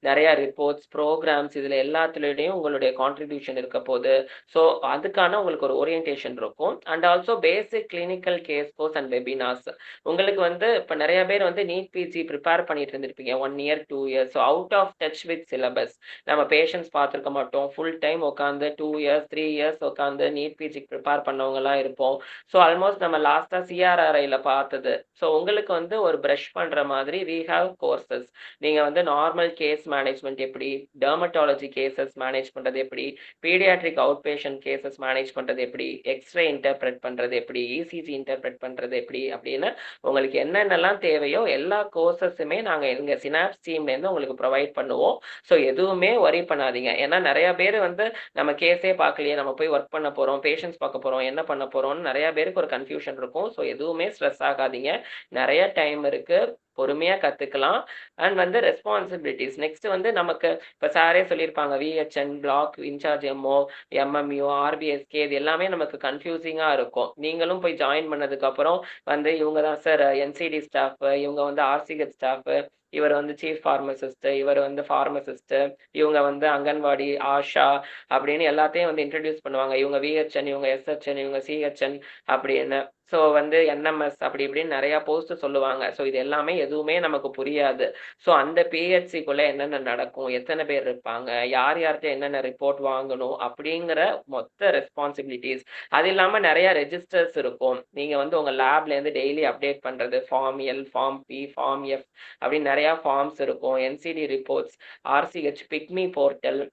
நிறையா ரிப்போர்ட்ஸ், ப்ரோக்ராம்ஸ், இதில் எல்லாத்துலேயும் உங்களுடைய கான்ட்ரிபியூஷன் இருக்க போது. ஸோ அதுக்கான உங்களுக்கு ஒரு ஓரியன்டேஷன் இருக்கும். And also basic clinical case course and webinars. உங்களுக்கு வந்து இப்போ நிறைய பேர் வந்து நீட் பிஜி ப்ரிப்பேர் பண்ணிட்டு இருந்திருப்பீங்க 1 year 2 years. So out of touch with syllabus. நம்ம பேஷண்ட்ஸ் பார்த்துருக்க மாட்டோம். ஃபுல் டைம் உட்காந்து 2 years 3 years உட்காந்து நீட் பிஜிக்கு ப்ரிப்பேர் பண்ணவங்கலாம் இருப்போம். ஸோ ஆல்மோஸ்ட் நம்ம லாஸ்ட்டாக சிஆர்ஆர்ஐயில் பார்த்தது. ஸோ உங்களுக்கு வந்து ஒரு ப்ரஷ் பண்ணுற மாதிரி வி ஹாவ் கோர்சஸ். நீங்கள் வந்து நார்மல் கேஸ் மேனேஜ்மெண்ட் எப்படி, டெர்மட்டாலஜி கேசஸ் மேனேஜ் பண்ணுறது எப்படி, paediatric out patient cases manage பண்ணுறது எப்படி, எக்ஸ்ரே இன்டர்பிரட் பண்ணுறது எப்படி, இசிஜி இன்டர்பிரட் பண்ணுறது எப்படி அப்படின்னு உங்களுக்கு என்னென்னலாம் தேவையோ எல்லா கோர்சஸுமே நாங்கள் எங்கள் சினாப்ஸ் டீம்லேருந்து உங்களுக்கு ப்ரொவைட் பண்ணுவோம். ஸோ எதுவுமே வரி பண்ணாதீங்க. ஏன்னா நிறைய பேர் வந்து நம்ம கேஸே பார்க்க பார்க்கலையே, நம்ம போய் ஒர்க் பண்ண போறோம், பேஷண்ட்ஸ் பார்க்க போறோம், என்ன பண்ண போறோம்னு நெறைய பேருக்கு ஒரு கன்ஃப்யூஷன் இருக்கும். ஸோ எதுவுமே ஸ்ட்ரெஸ் ஆகாதீங்க. நெறைய டைம் இருக்கு. பொறுமையா கத்துக்கலாம். அண்ட் வந்து ரெஸ்பான்சிபிலிட்டீஸ் நெக்ஸ்ட் வந்து நமக்கு இப்ப சாரே சொல்லியிருப்பாங்க VHN, block incharge MO, MMU, RBSK இது எல்லாமே நமக்கு கன்ஃபியூசிங்கா இருக்கும். நீங்களும் போய் ஜாயின் பண்ணதுக்கு அப்புறம் வந்து இவங்க தான் சார் என்சிடி ஸ்டாஃப், இவங்க வந்து ஆர்சிஹெச் ஸ்டாஃப், இவர் வந்து சீஃப் ஃபார்மசிஸ்ட், இவர் வந்து ஃபார்மசிஸ்ட், இவங்க வந்து அங்கன்வாடி, ஆஷா அப்படின்னு எல்லாத்தையும் வந்து இன்ட்ரடியூஸ் பண்ணுவாங்க. இவங்க விஹெச்என், இவங்க எஸ்ஹெச்என், இவங்க சிஹெச்என் அப்படின்னு. ஸோ வந்து என்எம்எஸ் அப்படி இப்படின்னு நிறைய போஸ்ட் சொல்லுவாங்க. ஸோ இது எல்லாமே எதுவுமே நமக்கு புரியாது. ஸோ அந்த பிஹெச்சிக்குள்ள என்னென்ன நடக்கும், எத்தனை பேர் இருப்பாங்க, யார் யார்கிட்ட என்னென்ன ரிப்போர்ட் வாங்கணும் அப்படிங்கிற மொத்த ரெஸ்பான்சிபிலிட்டிஸ். அது இல்லாம நிறைய ரெஜிஸ்டர்ஸ் இருக்கும். நீங்க வந்து உங்க லேப்ல இருந்து டெய்லி அப்டேட் பண்றது, form L, form B, form F அப்படின்னு நிறைய ஃபார்ம்ஸ் இருக்கும். NCD reports, RCH, PICME portal.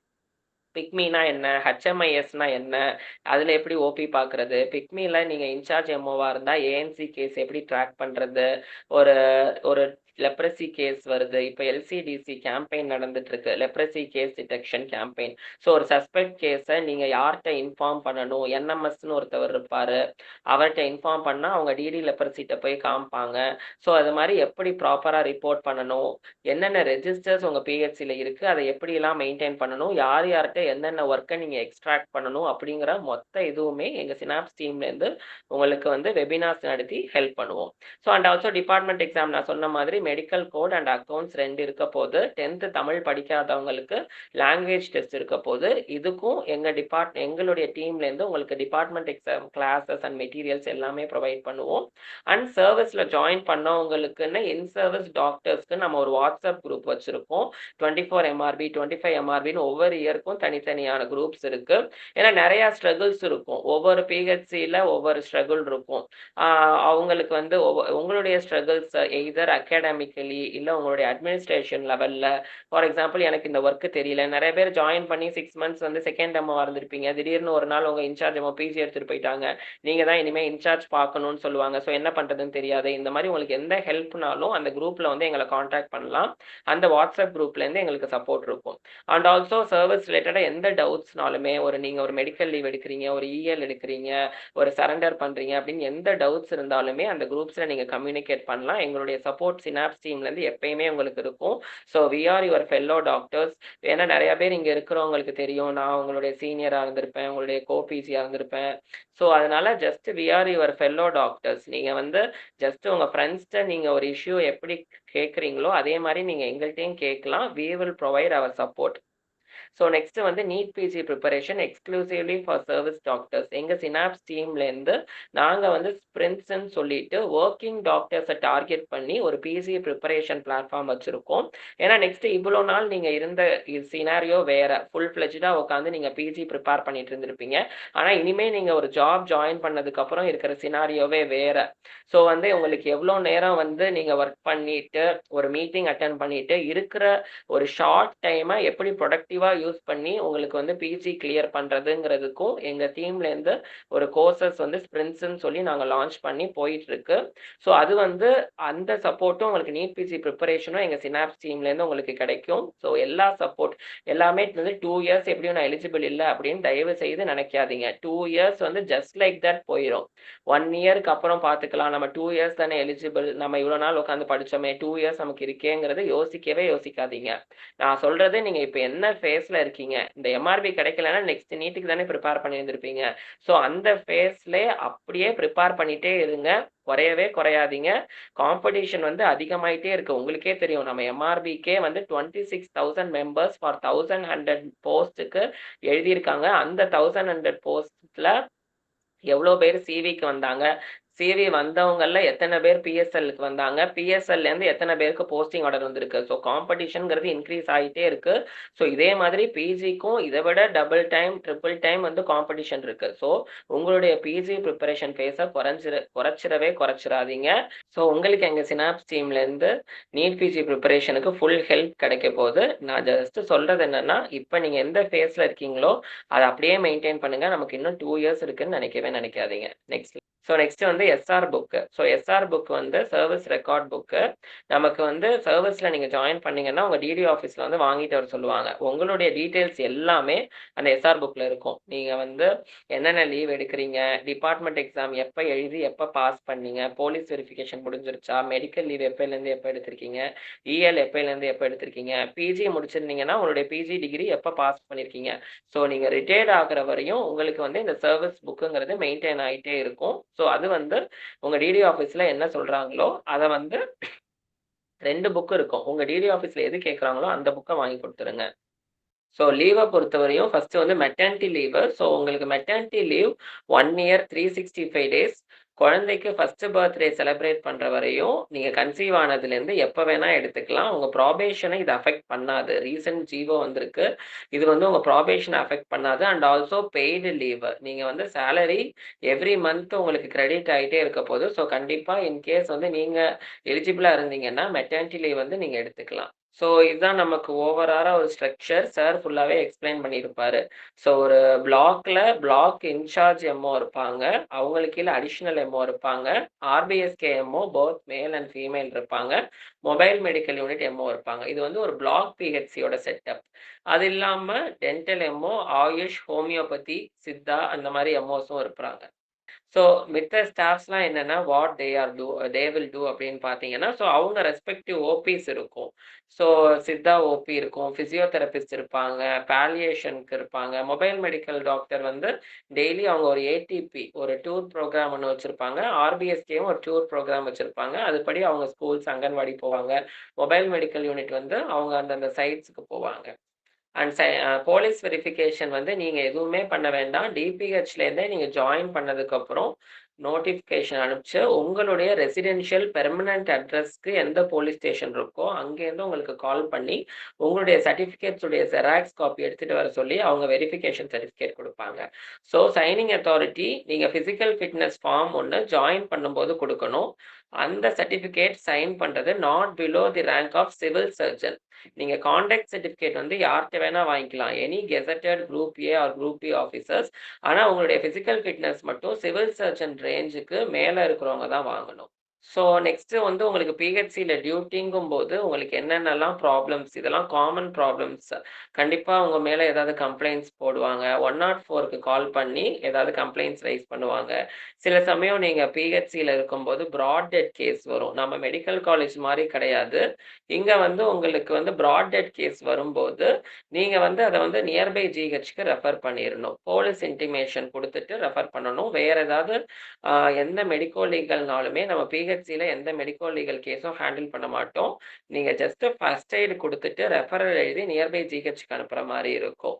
பிக்மினா என்ன, ஹெச்எம்ஐஎஸ்னா என்ன, அதில் எப்படி ஓபி பார்க்குறது, பிக்மியில் நீங்கள் இன்சார்ஜ் எம்ஓவா இருந்தால் ஏஎன்சி கேஸ் எப்படி ட்ராக் பண்ணுறது, ஒரு ஒரு லெப்ரசி கேஸ் வருது. இப்போ எல்சிடிசி கேம்பெயின் நடந்துட்டு இருக்கு, leprosy case detection campaign. So ஒரு சஸ்பெக்ட் கேஸை நீங்கள் யார்கிட்ட இன்ஃபார்ம் பண்ணணும், என்எம்எஸ்ன்னு ஒருத்தவர் இருப்பார், அவர்கிட்ட இன்ஃபார்ம் பண்ணால் அவங்க டிடி லெப்ரசிட்ட போய் காமிப்பாங்க. ஸோ அது மாதிரி எப்படி ப்ராப்பராக ரிப்போர்ட் பண்ணணும், என்னென்ன ரெஜிஸ்டர்ஸ் உங்கள் பிஹெச்சியில் இருக்குது, அதை எப்படிலாம் மெயின்டைன் பண்ணணும், யார் யார்கிட்ட என்னென்ன ஒர்க்கை நீங்கள் எக்ஸ்ட்ராக்ட் பண்ணணும் அப்படிங்கிற மொத்த இதுவுமே எங்கள் சினாப்ஸ் டீம்லேருந்து உங்களுக்கு வந்து வெபினார்ஸ் நடத்தி ஹெல்ப் பண்ணுவோம். So and also department exam நான் சொன்ன மாதிரி மெடிக்கல் கோட் அண்ட் அக்கௌண்ட்ஸ் 2 இருக்க போது, 10th தமிழ் படிக்காதவங்களுக்கு லாங்குவேஜ் டெஸ்ட் இருக்க போது. இதுக்கும் எங்களுடைய டீம்லேருந்து உங்களுக்கு department exam classes and materials எல்லாமே ப்ரொவைட் பண்ணுவோம். அண்ட் சர்வீஸில் ஜாயின் பண்ணவங்களுக்குன்னு இன் சர்வீஸ் டாக்டர்ஸ்க்கு நம்ம ஒரு வாட்ஸ்அப் குரூப் வச்சுருக்கோம். 24 MRB, 25 MRBன்னு ஒவ்வொரு இயருக்கும் தனித்தனியான குரூப்ஸ் இருக்கு. ஏன்னா நிறைய ஸ்ட்ரகிள்ஸ் இருக்கும், ஒவ்வொரு பிஹெச்சியில் ஒவ்வொரு ஸ்ட்ரகிள் இருக்கும். அவங்களுக்கு வந்து உங்களுடைய ஸ்ட்ரகிள்ஸ் எய்தர் அகாடமிக்கலி இல்லை உங்களுடைய அட்மினிஸ்ட்ரேஷன் லெவலில். ஃபார் எக்ஸாம்பிள் எனக்கு இந்த ஒர்க்கு தெரியல, நிறைய பேர் ஜாயின் பண்ணி 6 months வந்து செகண்ட் எம்ஓ இருந்திருப்பீங்க, திடீர்னு ஒரு நாள் உங்கள் இன்சார்ஜ் எம்ஓ பிஜி எடுத்துகிட்டு போயிட்டாங்க, நீங்கள் தான் இனிமேல் இன்சார்ஜ் பார்க்கணும்னு சொல்லுவாங்க. ஸோ என்ன பண்ணுறதுன்னு தெரியாது. இந்த மாதிரி உங்களுக்கு எந்த ஹெல்ப்னாலும் அந்த குரூப்பில் வந்து எங்களை காண்டாக்ட் பண்ணலாம். அந்த வாட்ஸ்அப் குரூப்லேருந்து எங்களுக்கு சப்போர்ட் இருக்கும். அண்ட் ஆல்சோ சர்வீஸ் ரிலேட்டடாக எந்த டவுட்ஸ்னாலுமே, நீங்கள் ஒரு மெடிக்கல் லீவ் எடுக்கிறீங்க, ஒரு இஎல் எடுக்கிறீங்க, ஒரு சரண்டர் பண்ணுறீங்க அப்படின்னு எந்த டவுட்ஸ் இருந்தாலுமே அந்த குரூப்ஸில் நீங்கள் கம்யூனிகேட் பண்ணலாம். எங்களுடைய சப்போர்ட் சினாப்ஸ் டீம்லேருந்து எப்பயுமே உங்களுக்கு இருக்கும். So we are your fellow doctors. ஏன்னா நிறைய பேர் இங்கே இருக்கிறவங்களுக்கு தெரியும், நான் உங்களுடைய சீனியராக இருந்திருப்பேன், உங்களுடைய கோபிசியாக இருந்திருப்பேன். ஸோ அதனால just we are your fellow doctors. நீங்கள் வந்து ஜஸ்ட் உங்கள் ஃப்ரெண்ட்ஸ்கிட்ட நீங்கள் ஒரு இஷ்யூ எப்படி கேட்குறீங்களோ அதே மாதிரி நீங்கள் எங்கள்கிட்டையும் கேட்கலாம். We will provide our support. So next வந்து NEET PG preparation exclusively for service doctors. எங்கள் சினாப்ஸ் டீம்லேருந்து நாங்கள் வந்து ஸ்ப்ரின்ட்ஸ்ன்னு சொல்லிட்டு ஒர்க்கிங் டாக்டர்ஸை டார்கெட் பண்ணி ஒரு பிஜி ப்ரிப்பரேஷன் பிளாட்ஃபார்ம் வச்சுருக்கோம். ஏன்னா நெக்ஸ்ட் இவ்வளோ நாள் நீங்கள் இருந்த சினாரியோ வேற, ஃபுல் ஃப்ளெஜ்டாக உட்காந்து நீங்கள் பிஜி ப்ரிப்பேர் பண்ணிட்டு இருந்திருப்பீங்க. ஆனால் இனிமேல் நீங்கள் ஒரு ஜாப் ஜாயின் பண்ணதுக்கப்புறம் இருக்கிற சினாரியோவே வேற. ஸோ வந்து உங்களுக்கு எவ்வளோ நேரம் வந்து நீங்கள் ஒர்க் பண்ணிட்டு ஒரு மீட்டிங் அட்டன் பண்ணிட்டு இருக்கிற ஒரு ஷார்ட் டைமை எப்படி ப்ரொடக்டிவாக யூஸ் பண்ணி உங்களுக்கு வந்து பிஜி கிளியர் பண்ணுறதுங்கிறதுக்கும் எங்கள் டீம்லேருந்து ஒரு கோர்சஸ் வந்து ஸ்ப்ரின்ட்ஸ்ன்னு சொல்லி நாங்கள் லான்ச் பண்ணி போயிட்டுருக்கு. ஸோ அது வந்து அந்த சப்போர்ட்டும் உங்களுக்கு நீட் பிஜி ப்ரிப்பரேஷனும் எங்கள் சினாப்ஸ் டீம்லேருந்து உங்களுக்கு கிடைக்கும். ஸோ எல்லா சப்போர்ட் எல்லாமே வந்து 2 years எப்படியும் நான் எலிஜிபிள் இல்லை அப்படின்னு தயவு செய்து நினைக்காதீங்க. 2 years வந்து ஜஸ்ட் லைக் தட் போயிடும். 1 yearக்கு அப்புறம் பார்த்துக்கலாம், நம்ம 2 years தானே எலிஜிபிள், நம்ம இவ்வளோ நாள் உட்காந்து படித்தோமே 2 years நமக்கு இருக்கேங்கிறது யோசிக்கவே யோசிக்காதீங்க. நான் சொல்றது நீங்கள் இப்போ என்ன ஃபேஸில் இருக்கீங்க, இந்த எம்ஆர்பி கிடைக்கலன்னா நெக்ஸ்ட் நீட்டுக்கு தானே ப்ரிப்பேர் பண்ணியிருந்திருப்பீங்க. ஸோ அந்த ஃபேஸ்லே அப்படியே ப்ரிப்பேர் பண்ணிகிட்டே இருங்க, குறையவே குறையாதீங்க. காம்படிஷன் வந்து அதிகமாயிட்டே இருக்கு. உங்களுக்கே தெரியும், நம்ம எம்ஆர்பிக்கே வந்து 26,000 மெம்பர்ஸ் ஃபார் 1100 போஸ்ட்டுக்கு எழுதியிருக்காங்க. அந்த 1100 போஸ்ட்ல எவ்வளோ பேர் சிவிக்கு வந்தாங்க, சிவி வந்தவங்கள்ல எத்தனை பேர் பிஎஸ்எல்லுக்கு வந்தாங்க, பிஎஸ்எல்லேருந்து எத்தனை பேருக்கு போஸ்டிங் ஆர்டர் வந்திருக்கு. ஸோ காம்படிஷனுங்கிறது இன்க்ரீஸ் ஆகிட்டே இருக்கு. ஸோ இதே மாதிரி பிஜிக்கும் இதை விட டபுள் டைம் ட்ரிபிள் டைம் வந்து காம்படிஷன் இருக்கு. ஸோ உங்களுடைய பிஜி ப்ரிப்பரேஷன் ஃபேஸை குறைச்சிடாதீங்க. ஸோ உங்களுக்கு எங்கள் சினாப்ஸ் டீம்லேருந்து நீட் பிஜி ப்ரிப்பரேஷனுக்கு ஃபுல் ஹெல்ப் கிடைக்க போகுது. நான் ஜஸ்ட் சொல்கிறது என்னன்னா, இப்போ நீங்கள் எந்த ஃபேஸில் இருக்கீங்களோ அதை அப்படியே மெயின்டைன் பண்ணுங்கள். நமக்கு இன்னும் 2 years இருக்குன்னு நினைக்காதீங்க. நெக்ஸ்ட் ஸோ நெக்ஸ்ட் வந்து SR book. So SR book வந்து சர்வீஸ் ரெக்கார்ட் புக்கு. நமக்கு வந்து சர்வீஸ்ல நீங்க ஜாயின் பண்ணீங்கன்னா உங்க டிடி ஆஃபீஸ்ல வந்து வாங்கிட்டு வர சொல்லுவாங்க. உங்களுடைய டீட்டெயில்ஸ் எல்லாமே அந்த எஸ்ஆர் புக்ல இருக்கும். நீங்க வந்து என்னென்ன லீவ் எடுக்கிறீங்க, டிபார்ட்மெண்ட் எக்ஸாம் எப்போ எழுதி எப்போ பாஸ் பண்ணீங்க, போலீஸ் வெரிஃபிகேஷன் முடிஞ்சிருச்சா, மெடிக்கல் லீவ் எப்போலேருந்து எப்போ எடுத்திருக்கீங்க, இஎல் எப்போலேருந்து எப்போ எடுத்திருக்கீங்க, பிஜி முடிச்சிருந்தீங்கன்னா உங்களுடைய பிஜி டிகிரி எப்போ பாஸ் பண்ணியிருக்கீங்க. ஸோ நீங்க ரிட்டையர்ட் ஆகுற வரையும் உங்களுக்கு வந்து இந்த சர்வீஸ் புக்குங்கிறது மெயின்டைன் ஆயிட்டே இருக்கும். ஸோ அது வந்து உங்க டிடி ஆஃபீஸ்ல என்ன சொல்றாங்களோ அத வந்து 2 புக் இருக்கும். உங்க டிடி ஆஃபீஸ்ல எது கேட்குறாங்களோ அந்த புக்க வாங்கி குடுத்துருங்க. ஸோ லீவ பொறுத்தவரையும் ஃபர்ஸ்ட் வந்து மெட்டர்னிட்டி லீவு. ஸோ உங்களுக்கு மெட்டர்னிட்டி லீவ் 1 இயர் 365 டேஸ். குழந்தைக்கு ஃபர்ஸ்ட் பர்த்டே செலிப்ரேட் பண்ற வரையும் நீங்க கன்சீவ் ஆனதுலேருந்து எப்ப வேணா எடுத்துக்கலாம். உங்க ப்ராபேஷனை இது அஃபெக்ட் பண்ணாது. ரீசென்ட் ஜிஓ வந்திருக்கு. இது வந்து உங்க ப்ராபேஷனை அஃபெக்ட் பண்ணாது. And also paid leave. நீங்க வந்து சேலரி எவ்ரி மந்த் உங்களுக்கு கிரெடிட் ஆயிட்டே இருக்க போது. ஸோ கண்டிப்பா இன் கேஸ் வந்து நீங்க எலிஜிபிளா இருந்தீங்கன்னா மெட்டர்னிட்டி லீவ் வந்து நீங்க எடுத்துக்கலாம். ஸோ இதுதான் நமக்கு ஓவராலா ஒரு ஸ்ட்ரக்சர். சார் ஃபுல்லாவே எக்ஸ்பிளைன் பண்ணியிருப்பாரு. ஸோ ஒரு பிளாக் இன்சார்ஜ் எம்ஓ இருப்பாங்க. அவங்களுக்கு கீழ அடிஷனல் எம்ஓ இருப்பாங்க. RBSK MO both male and female இருப்பாங்க. மொபைல் மெடிக்கல் யூனிட் எம்ஓ இருப்பாங்க. இது வந்து ஒரு பிளாக் பிஹெச்சியோட செட்டப். அது இல்லாம dental MO, AYUSH, homeopathy, Siddha அந்த மாரி எம்ஓஸும் இருப்பாங்க. ஸோ மித்த ஸ்டாஃப்ஸ்லாம் என்னன்னா, வாட் தே வில் டூ அப்படின்னு பார்த்தீங்கன்னா, ஸோ அவங்க ரெஸ்பெக்டிவ் ஓபிஸ் இருக்கும். ஸோ சித்தா ஓபி இருக்கும், பிசியோதெரபிஸ்ட் இருப்பாங்க, பாலியேஷனுக்கு இருப்பாங்க. மொபைல் மெடிக்கல் டாக்டர் வந்து டெய்லி அவங்க ஒரு ஏடிபி ஒரு டூர் ப்ரோகிராம் ஒண்ணு வச்சிருப்பாங்க. ஆர்பிஎஸ்கேவும் ஒரு டூர் ப்ரோகிராம் வச்சிருப்பாங்க. அதுபடி அவங்க ஸ்கூல்ஸ், அங்கன்வாடி போவாங்க. மொபைல் மெடிக்கல் யூனிட் வந்து அவங்க அந்தந்த சைட்ஸ்க்கு போவாங்க. அண்ட் போலீஸ் வெரிஃபிகேஷன் வந்து நீங்க எதுவுமே பண்ண வேண்டாம். டிபிஹெச்லேருந்தே நீங்க ஜாயின் பண்ணதுக்கப்புறம் நோட்டிஃபிகேஷன் அனுப்பிச்சு உங்களுடைய ரெசிடென்ஷியல் பெர்மனன்ட் அட்ரஸ்க்கு எந்த போலீஸ் ஸ்டேஷன் இருக்கோ அங்கேருந்து உங்களுக்கு கால் பண்ணி உங்களுடைய சர்டிஃபிகேட்ஸ் உடைய ஜெராக்ஸ் காப்பி எடுத்துட்டு வர சொல்லி அவங்க வெரிஃபிகேஷன் சர்டிஃபிகேட் கொடுப்பாங்க. ஸோ சைனிங் அத்தாரிட்டி நீங்க பிசிக்கல் ஃபிட்னஸ் ஃபார்ம் ஒன்று ஜாயின் பண்ணும்போது கொடுக்கணும். அந்த சர்டிஃபிகேட் சைன் பண்றது not below the rank of civil surgeon. நீங்க கான்டாக்ட் சர்டிஃபிகேட் வந்து யார்கிட்ட வேணா வாங்கிக்கலாம். Any gazetted group A or group B officers. ஆனா உங்களுடைய பிசிக்கல் ஃபிட்னஸ் மட்டும் சிவில் சர்ஜன் ரேஞ்சுக்கு மேல இருக்கிறவங்க தான் வாங்கணும். ஸோ நெக்ஸ்ட் வந்து உங்களுக்கு பிஹெச்சில டியூட்டிங்கும்போது உங்களுக்கு என்னென்னலாம் ப்ராப்ளம்ஸ் இதெல்லாம் காமன் ப்ராப்ளம்ஸ். கண்டிப்பா உங்க மேல ஏதாவது கம்ப்ளைண்ட்ஸ் போடுவாங்க. 104க்கு கால் பண்ணி ஏதாவது கம்ப்ளைண்ட்ஸ் ரைஸ் பண்ணுவாங்க. சில சமயம் நீங்க பிஹெச்சில இருக்கும்போது ப்ராட் டெட் கேஸ் வரும். நம்ம மெடிக்கல் காலேஜ் மாரி கிடையாது. இங்க வந்து உங்களுக்கு வந்து ப்ராட் டெட் கேஸ் வரும்போது, நீங்க வந்து அத வந்து நியர்பை ஜிஹெச்க்கு ரெஃபர் பண்ணிறணும். போலீஸ் இன்டிமேஷன் குடுத்துட்டு ரெஃபர் பண்ணணும். வேற ஏதாவது அ எந்த மெடிக்கோ லீகல்னாலுமே நம்ம பிஹெச்சில எந்த மெடிக்கோ லீகல் கேஸும் ஹேண்டில் பண்ண மாட்டோம். நீங்க ஜஸ்ட் ஃபர்ஸ்ட் எய்ட் குடுத்துட்டு ரெஃபரல் எழுதி நியர்பை ஜிஹெச்க்கு அனுப்புற மாரி இருக்கும்.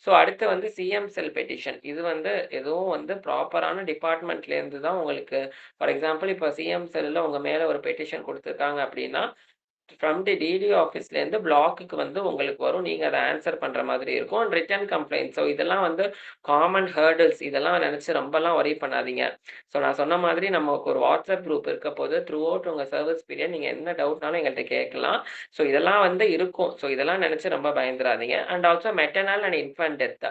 ஸோ அடுத்து வந்து சிஎம் செல் பெட்டிஷன். இது வந்து எதுவும் வந்து ப்ராப்பரான டிபார்ட்மெண்ட்லேருந்து தான் உங்களுக்கு ஃபார் எக்ஸாம்பிள் இப்ப சிஎம் செல்லுல உங்க மேல ஒரு பெட்டிஷன் குடுத்துருக்காங்க அப்படின்னா, ஃப்ரம் தி டிடி ஆஃபீஸ்லேருந்து பிளாக்குக்கு வந்து உங்களுக்கு வரும். நீங்க அத ஆன்சர் பண்ற மாதிரி இருக்கும். And return complaint. ஸோ இதெல்லாம் வந்து காமன் ஹர்டில்ஸ். இதெல்லாம் நினைச்சு ரொம்பலாம் வொரி பண்ணாதீங்க. ஸோ நான் சொன்ன மாதிரி நமக்கு ஒரு வாட்ஸ்அப் குரூப் இருக்க போது த்ரூ அவுட் உங்க சர்வீஸ் பீரியட் நீங்க என்ன டவுட்னாலும் எங்கள்ட்ட கேட்கலாம். ஸோ இதெல்லாம் வந்து இருக்கும். ஸோ இதெல்லாம் நினைச்சு ரொம்ப பயந்துராதீங்க. And also maternal and infant death.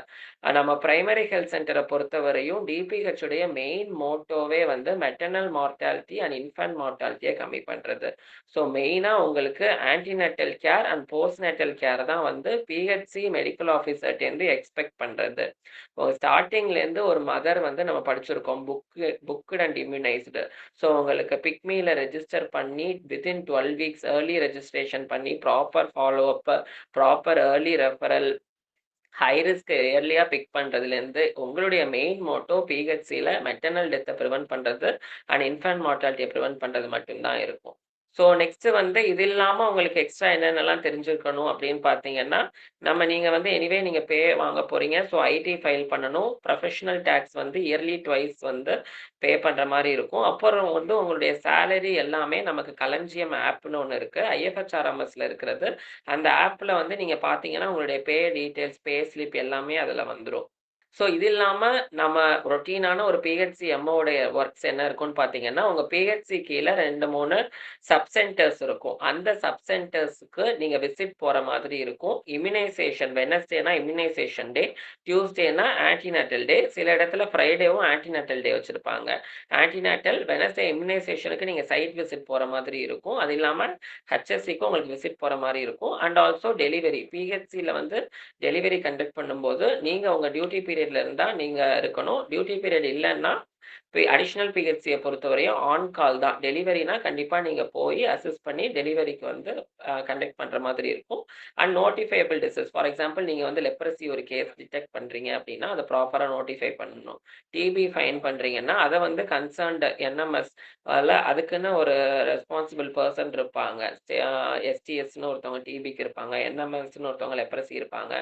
நம்ம பிரைமரி ஹெல்த் சென்டரை பொறுத்தவரையும் டிபிஹெச் உடைய மெயின் மோட்டோவே வந்து மெட்டர்னல் மார்டாலிட்டி அண்ட் இன்ஃபன்ட் மார்டாலிட்டியை கம்மி பண்றது. ஸோ மெயினா உங்களுக்கு antenatal care and postnatal care தான் வந்து பிஹெச்சி மெடிக்கல் ஆஃபீஸர்ட்டேருந்து எக்ஸ்பெக்ட் பண்றது. ஸ்டார்டிங்லேருந்து ஒரு மதர் வந்து நம்ம படிச்சிருக்கோம் புக்டு அண்ட் இம்யூனைஸ்டு. ஸோ உங்களுக்கு பிக்மியில் ரெஜிஸ்டர் பண்ணி வித்தின் 12 வீக்ஸ் ஏர்லி ரெஜிஸ்ட்ரேஷன் பண்ணி proper follow up, proper early referral, high risk இயர்லியா பிக் பண்றதுலேருந்து உங்களுடைய மெயின் மோட்டோ பிஹெச்சில மெட்டர்னல் டெத்தை ப்ரிவென்ட் பண்றது அண்ட் இன்ஃபன்ட் மார்டாலிட்டியை ப்ரிவென்ட் பண்றது மட்டும்தான் இருக்கும். ஸோ நெக்ஸ்ட் வந்து இது இல்லாம உங்களுக்கு எக்ஸ்ட்ரா என்னென்னலாம் தெரிஞ்சிருக்கணும் அப்படின்னு பார்த்தீங்கன்னா, நீங்க வந்து எனிவே நீங்க பே வாங்க போறீங்க. ஸோ ஐடி ஃபைல் பண்ணணும். ப்ரொஃபஷனல் டேக்ஸ் வந்து இயர்லி ட்வைஸ் வந்து பே பண்ற மாரி இருக்கும். அப்புறம் வந்து உங்களுடைய சேலரி எல்லாமே நமக்கு களஞ்சியம் ஆப்னு ஒண்ணு இருக்கு. ஐஎஃப்ஹெச்ஆர்எம்எஸ்ல இருக்கிறது. அந்த ஆப்ல வந்து நீங்க பார்த்தீங்கன்னா, உங்களுடைய பே டீட்டெயில்ஸ், பே ஸ்லிப் எல்லாமே அதுல வந்துரும். ஸோ இது இல்லாம நம்ம ரொட்டீனான ஒரு பிஹெச்சி எம்ஓடைய ஒர்க்ஸ் என்ன இருக்கும்னு பார்த்தீங்கன்னா, உங்க பிஹெச்சி கீழ 2, 3 சப் சென்டர்ஸ் இருக்கும். அந்த சப் சென்டர்ஸ்க்கு நீங்க விசிட் போற மாதிரி இருக்கும். இம்யூனைசேஷன் வெட்னஸ்டேனா இம்யூனைசேஷன் டே, டியூஸ்டேனா ஆன்டிநேட்டல் டே, சில இடத்துல ஃப்ரைடேவும் ஆன்டிநேட்டல் டே வச்சிருப்பாங்க. ஆன்டிநேட்டல், வெட்னஸ்டே இம்யூனைசேஷனுக்கு நீங்க சைட் விசிட் போற மாதிரி இருக்கும். அது இல்லாம ஹெச்எஸ்சிக்கும் உங்களுக்கு விசிட் போற மாரி இருக்கும். And also delivery. பிஹெச்சில வந்து டெலிவரி கண்டக்ட் பண்ணும்போது, நீங்க உங்க டியூட்டி பீரியட்ல இருந்தா நீங்க இருக்கணும். டியூட்டி பீரியட் இல்லன்னா, அடிஷனல் பிஹெச்சிய பொறுத்தவரையும் ஆன் கால் தான். டெலிவரினா கண்டிப்பா நீங்க போய் அசிஸ்ட் பண்ணி டெலிவரிக்கு வந்து கண்டக்ட் பண்ற மாதிரி இருக்கும். And notifiable disease. For example நீங்க வந்து லெப்ரசி ஒரு கேஸ் டிடெக்ட் பண்றீங்க அப்படின்னா, அத ப்ராப்பரா நோட்டிஃபை பண்ணணும். டிபி ஃபைன் பண்றீங்கன்னா, அத வந்து கன்சர்ன்ட் என்எம்எஸ் அதுக்குன்னு ஒரு ரெஸ்பான்சிபிள் பெர்சன் இருப்பாங்க. எஸ்டிஎஸ்ன்னு ஒருத்தவங்க டிபிக்கு இருப்பாங்க. என்எம்எஸ்ன்னு ஒருத்தவங்க லெப்ரசி இருப்பாங்க.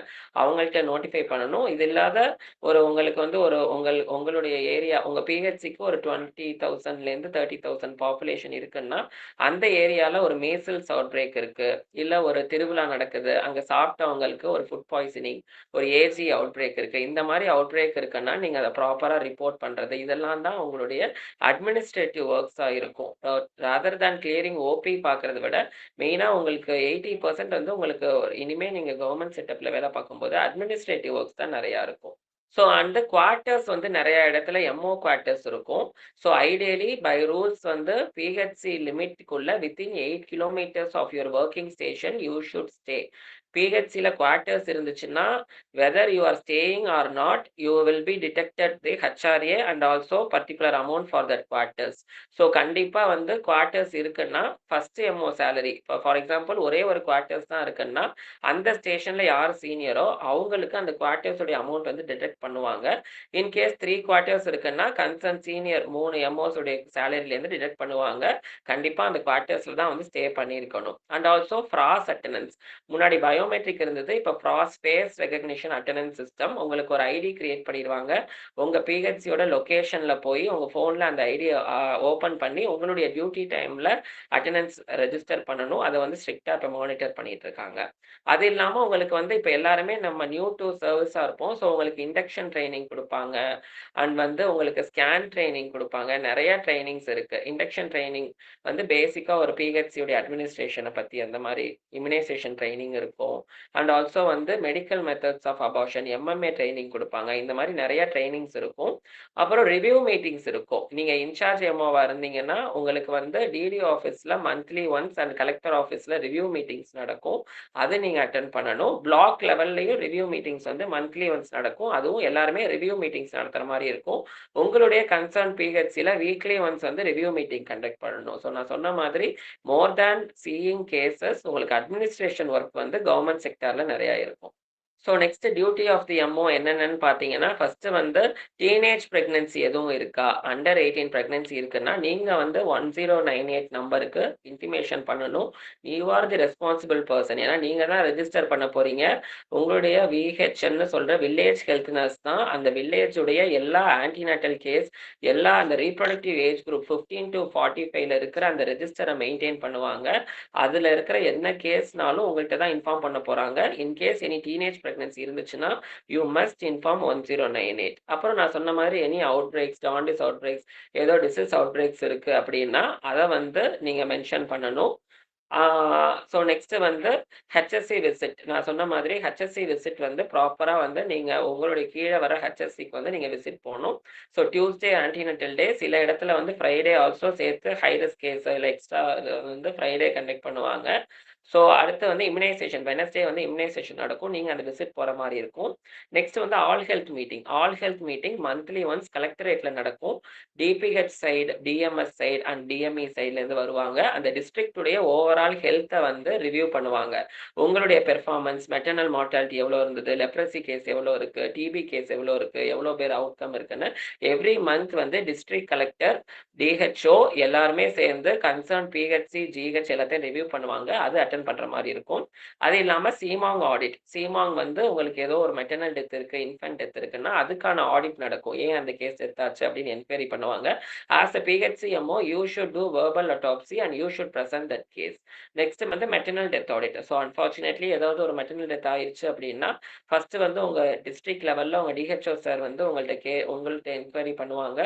அவங்கள்ட்ட நோட்டிஃபை பண்ணணும். இது இல்லாத உங்களுக்கு வந்து உங்களுடைய ஏரியா உங்க பிஹெச்சிக்கு ஒரு 20,000லேருந்து 30,000 பாப்புலேஷன் இருக்குன்னா, அந்த ஏரியால ஒரு மீசல்ஸ் அவுட் பிரேக் இருக்கு. இல்ல ஒரு திருவிழா நடக்குது. அங்க சாப்பிட்டவங்களுக்கு ஒரு ஃபுட் பாய்சனிங், ஒரு ஏஜி அவுட் பிரேக் இருக்கு. இந்த மாரி அவுட் பிரேக் இருக்குன்னா, நீங்க அத ப்ராப்பரா ரிப்போர்ட் பண்றது. இதெல்லாம் தான் உங்களுடைய அட்மினிஸ்ட்ரேட்டிவ் ஒர்க்ஸா இருக்கும். ராதர் தேன் கிளியரிங் ஓபி பார்க்கறத விட, மெயினா உங்களுக்கு 80% வந்து உங்களுக்கு இனிமே நீங்க கவர்ன்மெண்ட் செட்டப்ல வேலை பார்க்கும்போது, அட்மினிஸ்ட்ரேட்டிவ் ஒர்க்ஸ் தான் நெறையா இருக்கும். ஸோ அந்த குவார்ட்டர்ஸ் வந்து நெறைய இடத்துல எம்ஓ குவார்ட்டர்ஸ் இருக்கும். ஸோ ஐடியலி பை ரூல்ஸ் வந்து பிஹெச்சி லிமிட்குள்ள within 8 kilometres of your working station you should stay. பிஹெச்சில குவார்ட்டர்ஸ் இருந்துச்சுன்னா, whether you are staying or not, you will be deducted the HRA and also particular amount for that quarters. So கண்டிப்பா வந்து quarters இருக்குன்னா, first MO salary இப்போ for example ஒரே ஒரு quarters தான் இருக்குன்னா, அந்த ஸ்டேஷன்ல யார் சீனியரோ அவங்களுக்கு அந்த குவார்ட்டர்ஸ் உடைய அமௌண்ட் வந்து டிடெக்ட் பண்ணுவாங்க. இன்கேஸ் 3 குவார்ட்டர்ஸ் இருக்குன்னா, கன்சர்ன் சீனியர் 3 எம்ஓஸ் உடைய சேலரிலேருந்து டிடெக்ட் பண்ணுவாங்க. கண்டிப்பா அந்த குவார்ட்டர்ஸ்ல தான் வந்து ஸ்டே பண்ணியிருக்கணும். And also FRAS attendance. முன்னாடி பயோமெட்ரிக் இருந்தது. இப்போ FRAS face recognition attendance system. உங்களுக்கு ஒரு ஐடி கிரியேட் பண்ணிருவாங்க. உங்க பிஹெச்சியோட லொகேஷன்ல போய் உங்க ஃபோன்ல அந்த ஐடிய ஓப்பன் பண்ணி உங்களுடைய டியூட்டி டைம்ல அட்டெண்டன்ஸ் ரெஜிஸ்டர் பண்ணணும். அத வந்து ஸ்ட்ரிக்ட்டா இப்ப மானிட்டர் பண்ணிட்டு இருக்காங்க. அது இல்லாம உங்களுக்கு வந்து இப்ப எல்லாருமே நம்ம நியூ டூ சர்வீஸா இருப்போம். ஸோ உங்களுக்கு இண்டக்ஷன் ட்ரெய்னிங் குடுப்பாங்க. அண்ட் வந்து உங்களுக்கு ஸ்கேன் ட்ரெய்னிங் குடுப்பாங்க. நெறைய ட்ரெய்னிங்ஸ் இருக்கு. இண்டக்ஷன் ட்ரெய்னிங் வந்து பேசிக்கா ஒரு பிஹெச்சியோட அட்மினிஸ்ட்ரேஷன பத்தி அந்த மாரி இம்யூனைசேஷன் ட்ரெய்னிங் இருக்கும். அண்ட் ஆல்சோ வந்து medical methods of abortion MMA training குடுப்பாங்க. இந்த மாரி நெறைய ட்ரெய்னிங்ஸ் இருக்கும். அப்புறம் ரிவ்யூ மீட்டிங்ஸ் இருக்கும். நீங்க இன்சார்ஜ் எம்ஓவா இருந்தீங்கன்னா, உங்களுக்கு வந்து டிடி ஆஃபீஸ்ல மந்த்லி ஒன்ஸ் அண்ட் கலெக்டர் ஆஃபீஸ்ல ரிவ்யூ மீட்டிங்ஸ் நடக்கும். அது நீங்க அட்டெண்ட் பண்ணணும். பிளாக் லெவல்லயும் ரிவ்யூ மீட்டிங்ஸ் வந்து மந்த்லி ஒன்ஸ் நடக்கும். அதுவும் எல்லாருமே ரிவ்யூ மீட்டிங்ஸ் நடத்துற மாரி இருக்கும். உங்களுடைய கன்சர்ன் பிஹெச்சில வீக்லி ஒன்ஸ் வந்து ரிவ்யூ மீட்டிங் கண்டக்ட் பண்ணணும். ஸோ நான் சொன்ன மாதிரி மோர் தேன் சீயிங் கேஸஸ் உங்களுக்கு அட்மினிஸ்ட்ரேஷன் ஒர்க் வந்து கவர்ன்மெண்ட் செக்டார்ல நெறைய இருக்கும். So next duty of the MO என்னென்னன்னு பார்த்தீங்கன்னா, ஃபர்ஸ்ட் வந்து டீனேஜ் பிரெக்னன்சி எதுவும் இருக்கா? அண்டர் 18 பிரெக்னன்சி இருக்குன்னா, நீங்க வந்து 1098 நம்பருக்கு இன்டிமேஷன் பண்ணணும். You are the responsible person. ஏன்னா நீங்க தான் ரெஜிஸ்டர் பண்ண போறீங்க. உங்களுடைய விஹெச்ன்னு சொல்ற வில்லேஜ் ஹெல்த் நர்ஸ் தான் அந்த வில்லேஜ் உடைய எல்லா ஆன்டிநேட்டல் கேஸ், எல்லா அந்த ரீப்ரொடக்டிவ் ஏஜ் குரூப் 15 to 45ல இருக்கிற அந்த ரெஜிஸ்டரை மெயின்டெயின் பண்ணுவாங்க. அதுல இருக்கிற என்ன கேஸ்னாலும் உங்கள்ட்ட தான் இன்ஃபார்ம் பண்ண போறாங்க. இன்கேஸ் எனி டீனேஜ் பிரெக்னன்சி இருந்துச்சுன்னா, யூ மஸ்ட் இன்ஃபார்ம் 1098. அப்புறம் நான் சொன்ன மாதிரி any outbreaks, jaundice outbreaks, ஏதோ டிசீஸ் அவுட் பிரேக்ஸ் இருக்கு அப்படின்னா, அத வந்து நீங்க மென்ஷன் பண்ணணும். ஸோ நெக்ஸ்ட் வந்து ஹெச்எஸ்சி விசிட். நான் சொன்ன மாதிரி ஹெச்எஸ்சி விசிட் வந்து ப்ராப்பரா வந்து நீங்க உங்களுடைய கீழ வர ஹெச்எஸ்சிக்கு வந்து நீங்க விசிட் போணும். ஸோ டியூஸ்டே ஆன்டிநேட்டல் டே, சில இடத்துல வந்து ஃப்ரைடே ஆல்சோ சேர்த்து ஹை ரிஸ்க் கேஸ் இல்ல எக்ஸ்ட்ரா வந்து ஃப்ரைடே கண்டக்ட் பண்ணுவாங்க. ஸோ அடுத்து வந்து இம்யூனைசேஷன் வெட்னஸ்டே வந்து இம்யூனைசேஷன் நடக்கும். நீங்க அந்த விசிட் போற மாரி இருக்கும். நெக்ஸ்ட் வந்து all health meeting. All health meeting monthly once கலெக்டரேட்ல நடக்கும். DPH side, DMS side and DME சைடுல இருந்து வருவாங்க. அந்த டிஸ்ட்ரிக்ட் உடைய ஓவரால் ஹெல்த்த வந்து ரிவ்யூ பண்ணுவாங்க. உங்களுடைய பெர்ஃபார்மன்ஸ், மெட்டர்னல் மார்டாலிட்டி எவ்வளோ இருந்தது, லெப்ரசி கேஸ் எவ்வளோ இருக்கு, டிபி கேஸ் எவ்வளோ இருக்கு, எவ்வளோ பேர் அவுட்கம் இருக்குன்னு எவ்ரி மந்த் வந்து டிஸ்ட்ரிக்ட் கலெக்டர், டிஹெச்ஓ எல்லாருமே சேர்ந்து கன்சர்ன் பிஹெச்சி, ஜிஹெச் எல்லாத்தையும் ரிவ்யூ பண்ணுவாங்க. அது அட்டெண்ட் பண்ற மாதிரி இருக்கும். அது இல்லாம சிமாங் ஆடிட். சிமாங் வந்து உங்களுக்கு ஏதோ ஒரு மெட்டர்னல் டெத் இருக்கு, இன்ஃபன்ட் டெத் இருக்குன்னா அதுக்கான ஆடிட் நடக்கும். ஏன் அந்த கேஸ் டெத் ஆச்சு அப்படின்னு என்கொயரி பண்ணுவாங்க. As a PHC MO you should do verbal autopsy and you should present that case. Next வந்து maternal death audit. So unfortunately ஏதாவது ஒரு மெட்டர்னல் டெத் ஆயிடுச்சு அப்படின்னா ஃபர்ஸ்ட் வந்து உங்க டிஸ்ட்ரிக்ட் லெவல்ல உங்க டிஹெச்ஓ சார் வந்து உங்கள்ட்ட என்கொயரி பண்ணுவாங்க.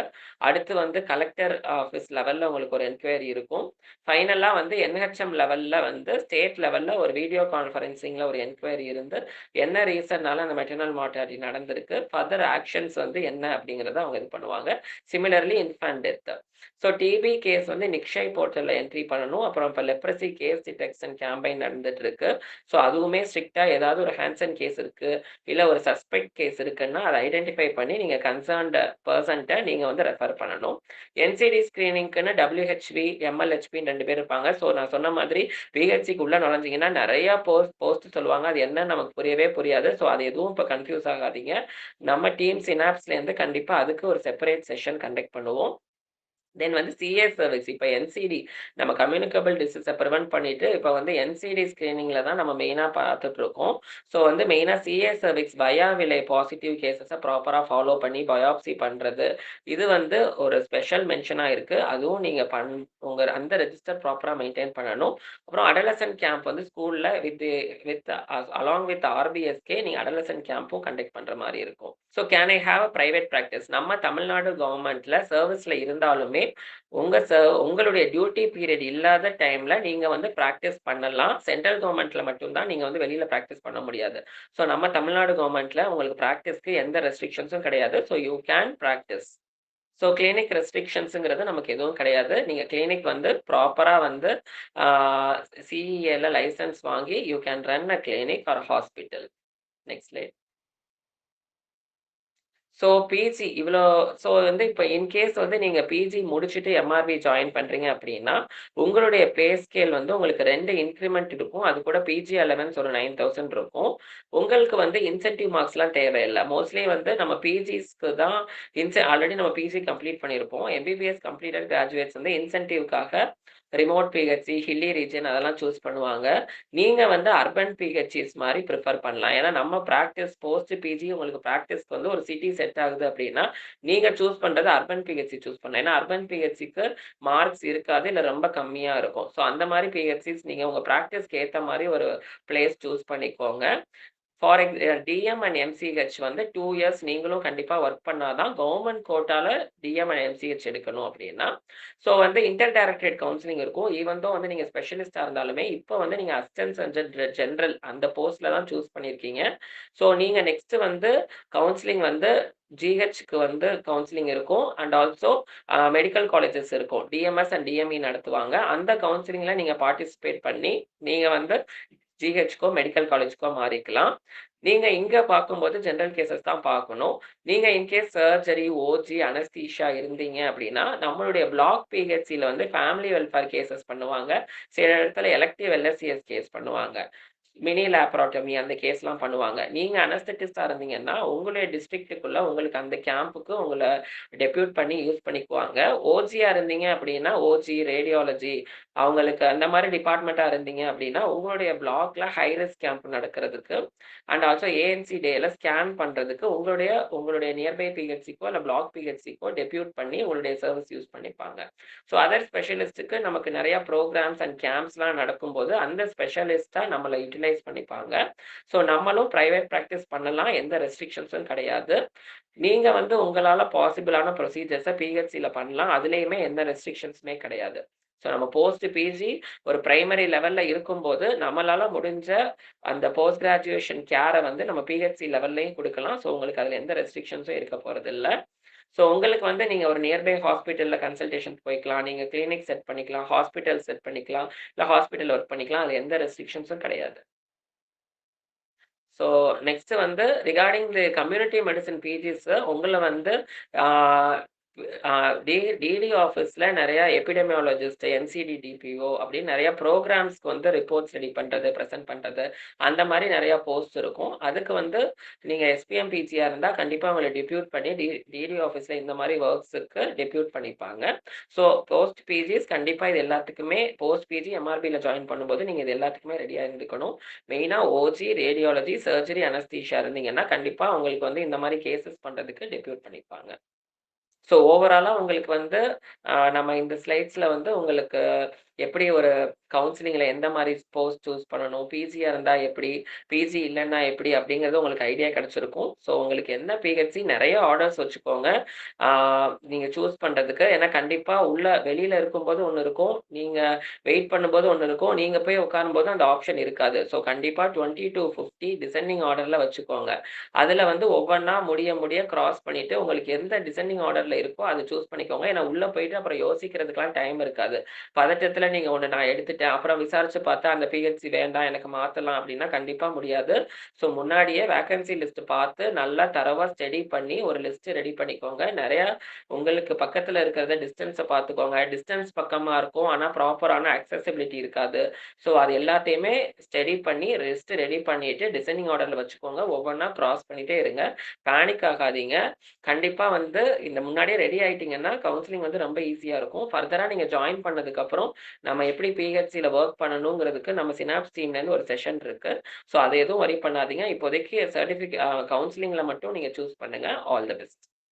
அடுத்து வந்து கலெக்டர் ஆஃபீஸ் லெவல்ல உங்களுக்கு ஒரு என்கொயரி இருக்கும். ஃபைனலா வந்து என்ஹெச்எம் லெவல்ல வந்து ஸ்டேட் லெவல்ல ஒரு வீடியோ கான்ஃபரன்சிங்ல ஒரு என்கொயரி இருந்து என்ன ரீசன்னால அந்த மெட்டர்னல் மார்டாலிட்டி நடந்திருக்கு, ஃபர்தர் ஆக்ஷன்ஸ் வந்து என்ன அப்படிங்கறத அவங்க இது பண்ணுவாங்க. Similarly infant death. So TB case வந்து நிக்ஷய் போர்ட்டல்ல என்ட்ரி பண்ணணும். அப்புறம் இப்போ லெப்ரசி கேஸ் டிடெக்ஷன் கேம்பெயின் நடந்துட்டு இருக்கு. ஸோ அதுவுமே ஸ்ட்ரிக்டா ஏதாவது ஒரு ஹேண்ட்சன் கேஸ் இருக்கு, இல்ல ஒரு சஸ்பெக்ட் கேஸ் இருக்குன்னா அதை ஐடென்டிஃபை பண்ணி நீங்க கன்சர்ன்ட் பர்சன்ட்ட நீங்க வந்து ரெஃபர் பண்ணணும். என்சிடி ஸ்கிரீனிங்க்குன்னு WHV MLHP 2 பேர் இருப்பாங்க. ஸோ நான் சொன்ன மாதிரி பிஹெச்சிக்கு உள்ள நுழைஞ்சிங்கன்னா நிறைய போஸ்ட் சொல்லுவாங்க. அது என்ன நமக்கு புரியவே புரியாது. ஸோ அது எதுவும் இப்போ கன்ஃபியூஸ் ஆகாதீங்க. நம்ம டீம் சினாப்ஸ்லேருந்து கண்டிப்பா அதுக்கு ஒரு செப்பரேட் செஷன் கண்டக்ட் பண்ணுவோம். தென் வந்து சிஏ சர்வீஸ். இப்போ என்சிடி நம்ம கம்யூனிகபிள் டிசீஸை ப்ரிவென்ட் பண்ணிட்டு இப்போ வந்து என்சிடி ஸ்கிரீனிங்ல தான் நம்ம மெயினாக பார்த்துட்டு இருக்கோம். ஸோ வந்து மெயினாக சிஏ சர்வீஸ் விலை பாசிட்டிவ் கேசஸை ப்ராப்பராக ஃபாலோ பண்ணி பயாப்சி பண்ணுறது, இது வந்து ஒரு ஸ்பெஷல் மென்ஷனாக இருக்குது. அதுவும் நீங்கள் உங்கள் அந்த ரெஜிஸ்டர் ப்ராப்பராக மெயின்டைன் பண்ணணும். அப்புறம் அடலசன்ட் கேம்ப் வந்து ஸ்கூலில் வித் அலாங் வித் ஆர்பிஎஸ்கே நீங்கள் அடலசன்ட் கேம்பும் கண்டக்ட் பண்ணுற மாதிரி இருக்கும். So can I have a private practice? நம்ம தமிழ்நாடு கவர்மெண்ட்ல சர்வீஸ்ல இருந்தாலுமே உங்களுடைய டியூட்டி பீரியட் இல்லாத டைம்ல நீங்க வந்து பிராக்டிஸ் பண்ணலாம். சென்ட்ரல் கவர்மெண்ட்ல மட்டும்தான் நீங்க வந்து வெளியில பிராக்டிஸ் பண்ண முடியாது. ஸோ நம்ம தமிழ்நாடு கவர்மெண்ட்ல உங்களுக்கு பிராக்டிஸ்க்கு எந்த ரெஸ்ட்ரிக்ஷன்ஸும் கிடையாது. So you can practise. So clinic ரெஸ்ட்ரிக்ஷன்ஸுங்கிறது நமக்கு எதுவும் கிடையாது. நீங்க கிளினிக் வந்து ப்ராப்பரா வந்து சிஇஏல லைசன்ஸ் வாங்கி you can run a clinic or hospital. Next slide. So PG இவ்வளோ. ஸோ வந்து இப்போ இன்கேஸ் வந்து நீங்கள் பிஜி முடிச்சுட்டு எம்ஆர்பி ஜாயின் பண்ணுறீங்க அப்படின்னா உங்களுடைய பே ஸ்கேல் வந்து உங்களுக்கு 2 இன்க்ரிமெண்ட் இருக்கும். அது கூட பிஜி அலவன்ஸ் ஒரு 9,000 இருக்கும். உங்களுக்கு வந்து இன்சென்டிவ் மார்க்ஸ்லாம் தேவையில்லை. மோஸ்ட்லி வந்து நம்ம பிஜிஸ்க்கு தான் ஆல்ரெடி நம்ம பிஜி கம்ப்ளீட் பண்ணியிருப்போம். எம்பிபிஎஸ் கம்ப்ளீட்டட் கிராஜுவேட்ஸ் வந்து இன்சென்டிவ்காக ரிமோட் பிஹெச்சி, ஹில்லி ரீஜன் அதெல்லாம் சூஸ் பண்ணுவாங்க. நீங்க வந்து அர்பன் பிஹெச்சிஸ் மாதிரி ப்ரிஃபர் பண்ணலாம். ஏன்னா நம்ம ப்ராக்டிஸ் போஸ்ட் பிஜி உங்களுக்கு ப்ராக்டிஸ்க்கு வந்து ஒரு சிட்டி செட் ஆகுது அப்படின்னா நீங்க சூஸ் பண்றது அர்பன் பிஹெச்சி சூஸ் பண்ணலாம். ஏன்னா அர்பன் பிஹெச்சிக்கு மார்க்ஸ் இருக்காது, இல்லை ரொம்ப கம்மியா இருக்கும். ஸோ அந்த மாதிரி பிஹெச்சிஸ் நீங்க உங்க ப்ராக்டிஸ்க்கு ஏற்ற மாதிரி ஒரு பிளேஸ் சூஸ் பண்ணிக்கோங்க. ஃபார் டிஎம் அண்ட் எம்சிஹெச் வந்து 2 இயர்ஸ் நீங்களும் கண்டிப்பா ஒர்க் பண்ணாதான் கவர்மெண்ட் கோட்டால டிஎம் அண்ட் எம்சிஹெச் எடுக்கணும் அப்படின்னா. ஸோ வந்து இன்டர் டைரக்டரேட் கவுன்சிலிங் இருக்கும். ஈவன் தோ வந்து நீங்க ஸ்பெஷலிஸ்டா இருந்தாலுமே இப்போ வந்து நீங்க அசிஸ்டன்ட் ஜெனரல் அந்த போஸ்ட்ல தான் சூஸ் பண்ணியிருக்கீங்க. ஸோ நீங்க நெக்ஸ்ட் வந்து கவுன்சிலிங் வந்து ஜிஹெச்க்கு வந்து கவுன்சிலிங் இருக்கும். அண்ட் ஆல்சோ மெடிக்கல் காலேஜஸ் இருக்கும். டிஎம்எஸ் அண்ட் டிஎம்இ நடத்துவாங்க. அந்த கவுன்சிலிங்ல நீங்க பார்ட்டிசிபேட் பண்ணி நீங்க வந்து ஜிஹெச்க்கோ மெடிக்கல் காலேஜ்க்கோ மாறிக்கலாம். நீங்க இங்க பார்க்கும்போது ஜெனரல் கேசஸ் தான் பார்க்கணும். நீங்க இன்கேஸ் சர்ஜரி, ஓஜி, அனஸ்தீஷியா இருந்தீங்க அப்படின்னா நம்மளுடைய பிளாக் பிஹெச்சில வந்து ஃபேமிலி வெல்ஃபேர் கேசஸ் பண்ணுவாங்க. சில இடத்துல எலக்டிவ் எல்எஸ்சிஎஸ் கேஸ் பண்ணுவாங்க. மினி லேப்ராட்டமி அந்த கேஸ்லாம் பண்ணுவாங்க. நீங்க அனஸ்தெட்டிஸ்டா இருந்தீங்கன்னா உங்களுடைய டிஸ்ட்ரிக்ட்டுக்குள்ள உங்களுக்கு அந்த கேம்புக்கு உங்களை டெப்யூட் பண்ணி யூஸ் பண்ணிக்குவாங்க. ஓஜியா இருந்தீங்க அப்படின்னா ஓஜி, ரேடியாலஜி அவங்களுக்கு அந்த மாதிரி டிபார்ட்மெண்ட்டா இருந்தீங்க அப்படின்னா உங்களுடைய பிளாக்ல ஹை ரிஸ்க் கேம்ப் நடக்கிறதுக்கு அண்ட் ஆல்சோ ஏஎன்சி டேல ஸ்கேன் பண்றதுக்கு உங்களுடைய நியர்பை பிஹெச்சிக்கோ இல்லை பிளாக் பிஹெச்சிக்கோ டெப்யூட் பண்ணி உங்களுடைய சர்வீஸ் யூஸ் பண்ணிப்பாங்க. ஸோ அதர் ஸ்பெஷலிஸ்ட்டுக்கு நமக்கு நிறைய ப்ரோக்ராம்ஸ் அண்ட் கேம்ப்ஸ்லாம் நடக்கும்போது அந்த ஸ்பெஷலிஸ்டா நம்மளை யூட்டிலைஸ் பண்ணிப்பாங்க. ஸோ நம்மளும் பிரைவேட் ப்ராக்டிஸ் பண்ணலாம். எந்த ரெஸ்ட்ரிக்ஷன்ஸும் கிடையாது. நீங்க வந்து உங்களால பாசிபிளான ப்ரொசீஜர்ஸை பிஹெச்சில பண்ணலாம். அதுலேயுமே எந்த ரெஸ்ட்ரிக்ஷன்ஸுமே கிடையாது. ஸோ நம்ம போஸ்ட் பிஜி ஒரு பிரைமரி லெவல்ல இருக்கும்போது நம்மளால முடிஞ்ச அந்த போஸ்ட் கிராஜுவேஷன் கேரை வந்து நம்ம பிஹெச்சி லெவல்லையும் கொடுக்கலாம். ஸோ உங்களுக்கு அதில் எந்த ரெஸ்ட்ரிக்ஷன்ஸும் இருக்க போறது இல்லை. ஸோ உங்களுக்கு வந்து நீங்க ஒரு நியர்பை ஹாஸ்பிட்டல்ல கன்சல்டேஷன் போய்க்கலாம். நீங்க கிளினிக் செட் பண்ணிக்கலாம், ஹாஸ்பிட்டல் செட் பண்ணிக்கலாம், இல்லை ஹாஸ்பிட்டல் ஒர்க் பண்ணிக்கலாம். அது எந்த ரெஸ்ட்ரிக்ஷன்ஸும் கிடையாது. ஸோ நெக்ஸ்ட் வந்து ரிகார்டிங் தி கம்யூனிட்டி மெடிசன் பிஜிஸ் உங்களை வந்து டிடி ஆஃபீஸ்ல நிறைய எபிடெமியாலஜிஸ்ட், என்சிடி டிபிஓ அப்படின்னு நிறைய ப்ரோக்ராம்ஸ்க்கு வந்து ரிப்போர்ட்ஸ் ரெடி பண்றது, ப்ரெசென்ட் பண்றது, அந்த மாதிரி நிறைய போஸ்ட் இருக்கும். அதுக்கு வந்து நீங்க எஸ்பிஎம் பிஜியா இருந்தா கண்டிப்பா உங்களை டெபியூட் பண்ணி டிடி ஆஃபீஸ்ல இந்த மாதிரி ஒர்க்ஸுக்கு டெபியூட் பண்ணிப்பாங்க. ஸோ போஸ்ட் பிஜிஸ் கண்டிப்பா இது எல்லாத்துக்குமே போஸ்ட் பிஜி எம்ஆர்பியில் ஜாயின் பண்ணும்போது நீங்க இது எல்லாத்துக்குமே ரெடியா இருந்துக்கணும். மெயினா ஓஜி, ரேடியாலஜி, சர்ஜரி, அனஸ்தீஷியா இருந்தீங்கன்னா கண்டிப்பா உங்களுக்கு வந்து இந்த மாதிரி கேசஸ் பண்றதுக்கு டெபியூட் பண்ணிப்பாங்க. ஸோ ஓவராலா உங்களுக்கு வந்து நம்ம இந்த ஸ்லைட்ஸ்ல வந்து உங்களுக்கு எப்படி ஒரு கவுன்சிலிங்ல எந்த மாதிரி போஸ்ட் சூஸ் பண்ணணும், பிஜியா இருந்தா எப்படி, பிஜி இல்லைன்னா எப்படி அப்படிங்கிறது உங்களுக்கு ஐடியா கிடைச்சிருக்கும். ஸோ உங்களுக்கு என்ன பிஹெச்சி நிறைய ஆர்டர்ஸ் வச்சுக்கோங்க நீங்க சூஸ் பண்றதுக்கு. ஏன்னா கண்டிப்பா உள்ள வெளியில இருக்கும்போது ஒன்று இருக்கும், நீங்க வெயிட் பண்ணும்போது ஒன்று இருக்கும், நீங்க போய் உட்காரும்போது அந்த ஆப்ஷன் இருக்காது. ஸோ கண்டிப்பா 20 to 50 டிசெண்டிங் ஆர்டர்ல வச்சுக்கோங்க. அதுல வந்து ஒவ்வொன்னா முடிய முடிய கிராஸ் பண்ணிட்டு உங்களுக்கு எந்த டிசெண்டிங் ஆர்டர்ல இருக்கோ அதை சூஸ் பண்ணிக்கோங்க. ஏன்னா உள்ள போயிட்டு அப்புறம் யோசிக்கிறதுக்கெல்லாம் டைம் இருக்காது. பதட்டத்துல நீங்க ஒண்ணு நான் எடுத்துட்டேன், அப்புறம் விசாரிச்சு பார்த்தா அந்த பிஹெச்சி வேண்டாம் எனக்கு மாத்தலாம் அப்படின்னா கண்டிப்பா முடியாது. ஸோ முன்னாடியே வேகன்சி லிஸ்ட் பார்த்து நல்லா தரவா ஸ்டடி பண்ணி ஒரு லிஸ்ட் ரெடி பண்ணிக்கோங்க. நிறைய உங்களுக்கு பக்கத்துல இருக்கிறத டிஸ்டன்ஸை பார்த்துக்கோங்க. டிஸ்டன்ஸ் பக்கமா இருக்கும், ஆனா ப்ராப்பரான அக்சசிபிலிட்டி இருக்காது. ஸோ அது எல்லாத்தையுமே ஸ்டடி பண்ணி லிஸ்ட் ரெடி பண்ணிட்டு டிசைனிங் ஆர்டர்ல வச்சுக்கோங்க. ஒவ்வொன்றா கிராஸ் பண்ணிட்டே இருங்க. பேனிக் ஆகாதீங்க. கண்டிப்பா வந்து இந்த முன்னாடியே ரெடி ஆயிட்டீங்கன்னா கவுன்சிலிங் வந்து ரொம்ப ஈஸியா இருக்கும். ஃபர்தரா நீங்க ஜாயின் பண்ணதுக்கு அப்புறம் நம்ம எப்படி பிஹெச்சில ஒர்க் பண்ணணுங்கிறதுக்கு நம்ம சினாப்ஸ் டீம்லேருந்து ஒரு செஷன் இருக்கு. ஸோ அதை எதுவும் வரி பண்ணாதீங்க. இப்போதைக்கு கவுன்சிலிங்ல மட்டும் நீங்க சூஸ் பண்ணுங்க. All the best.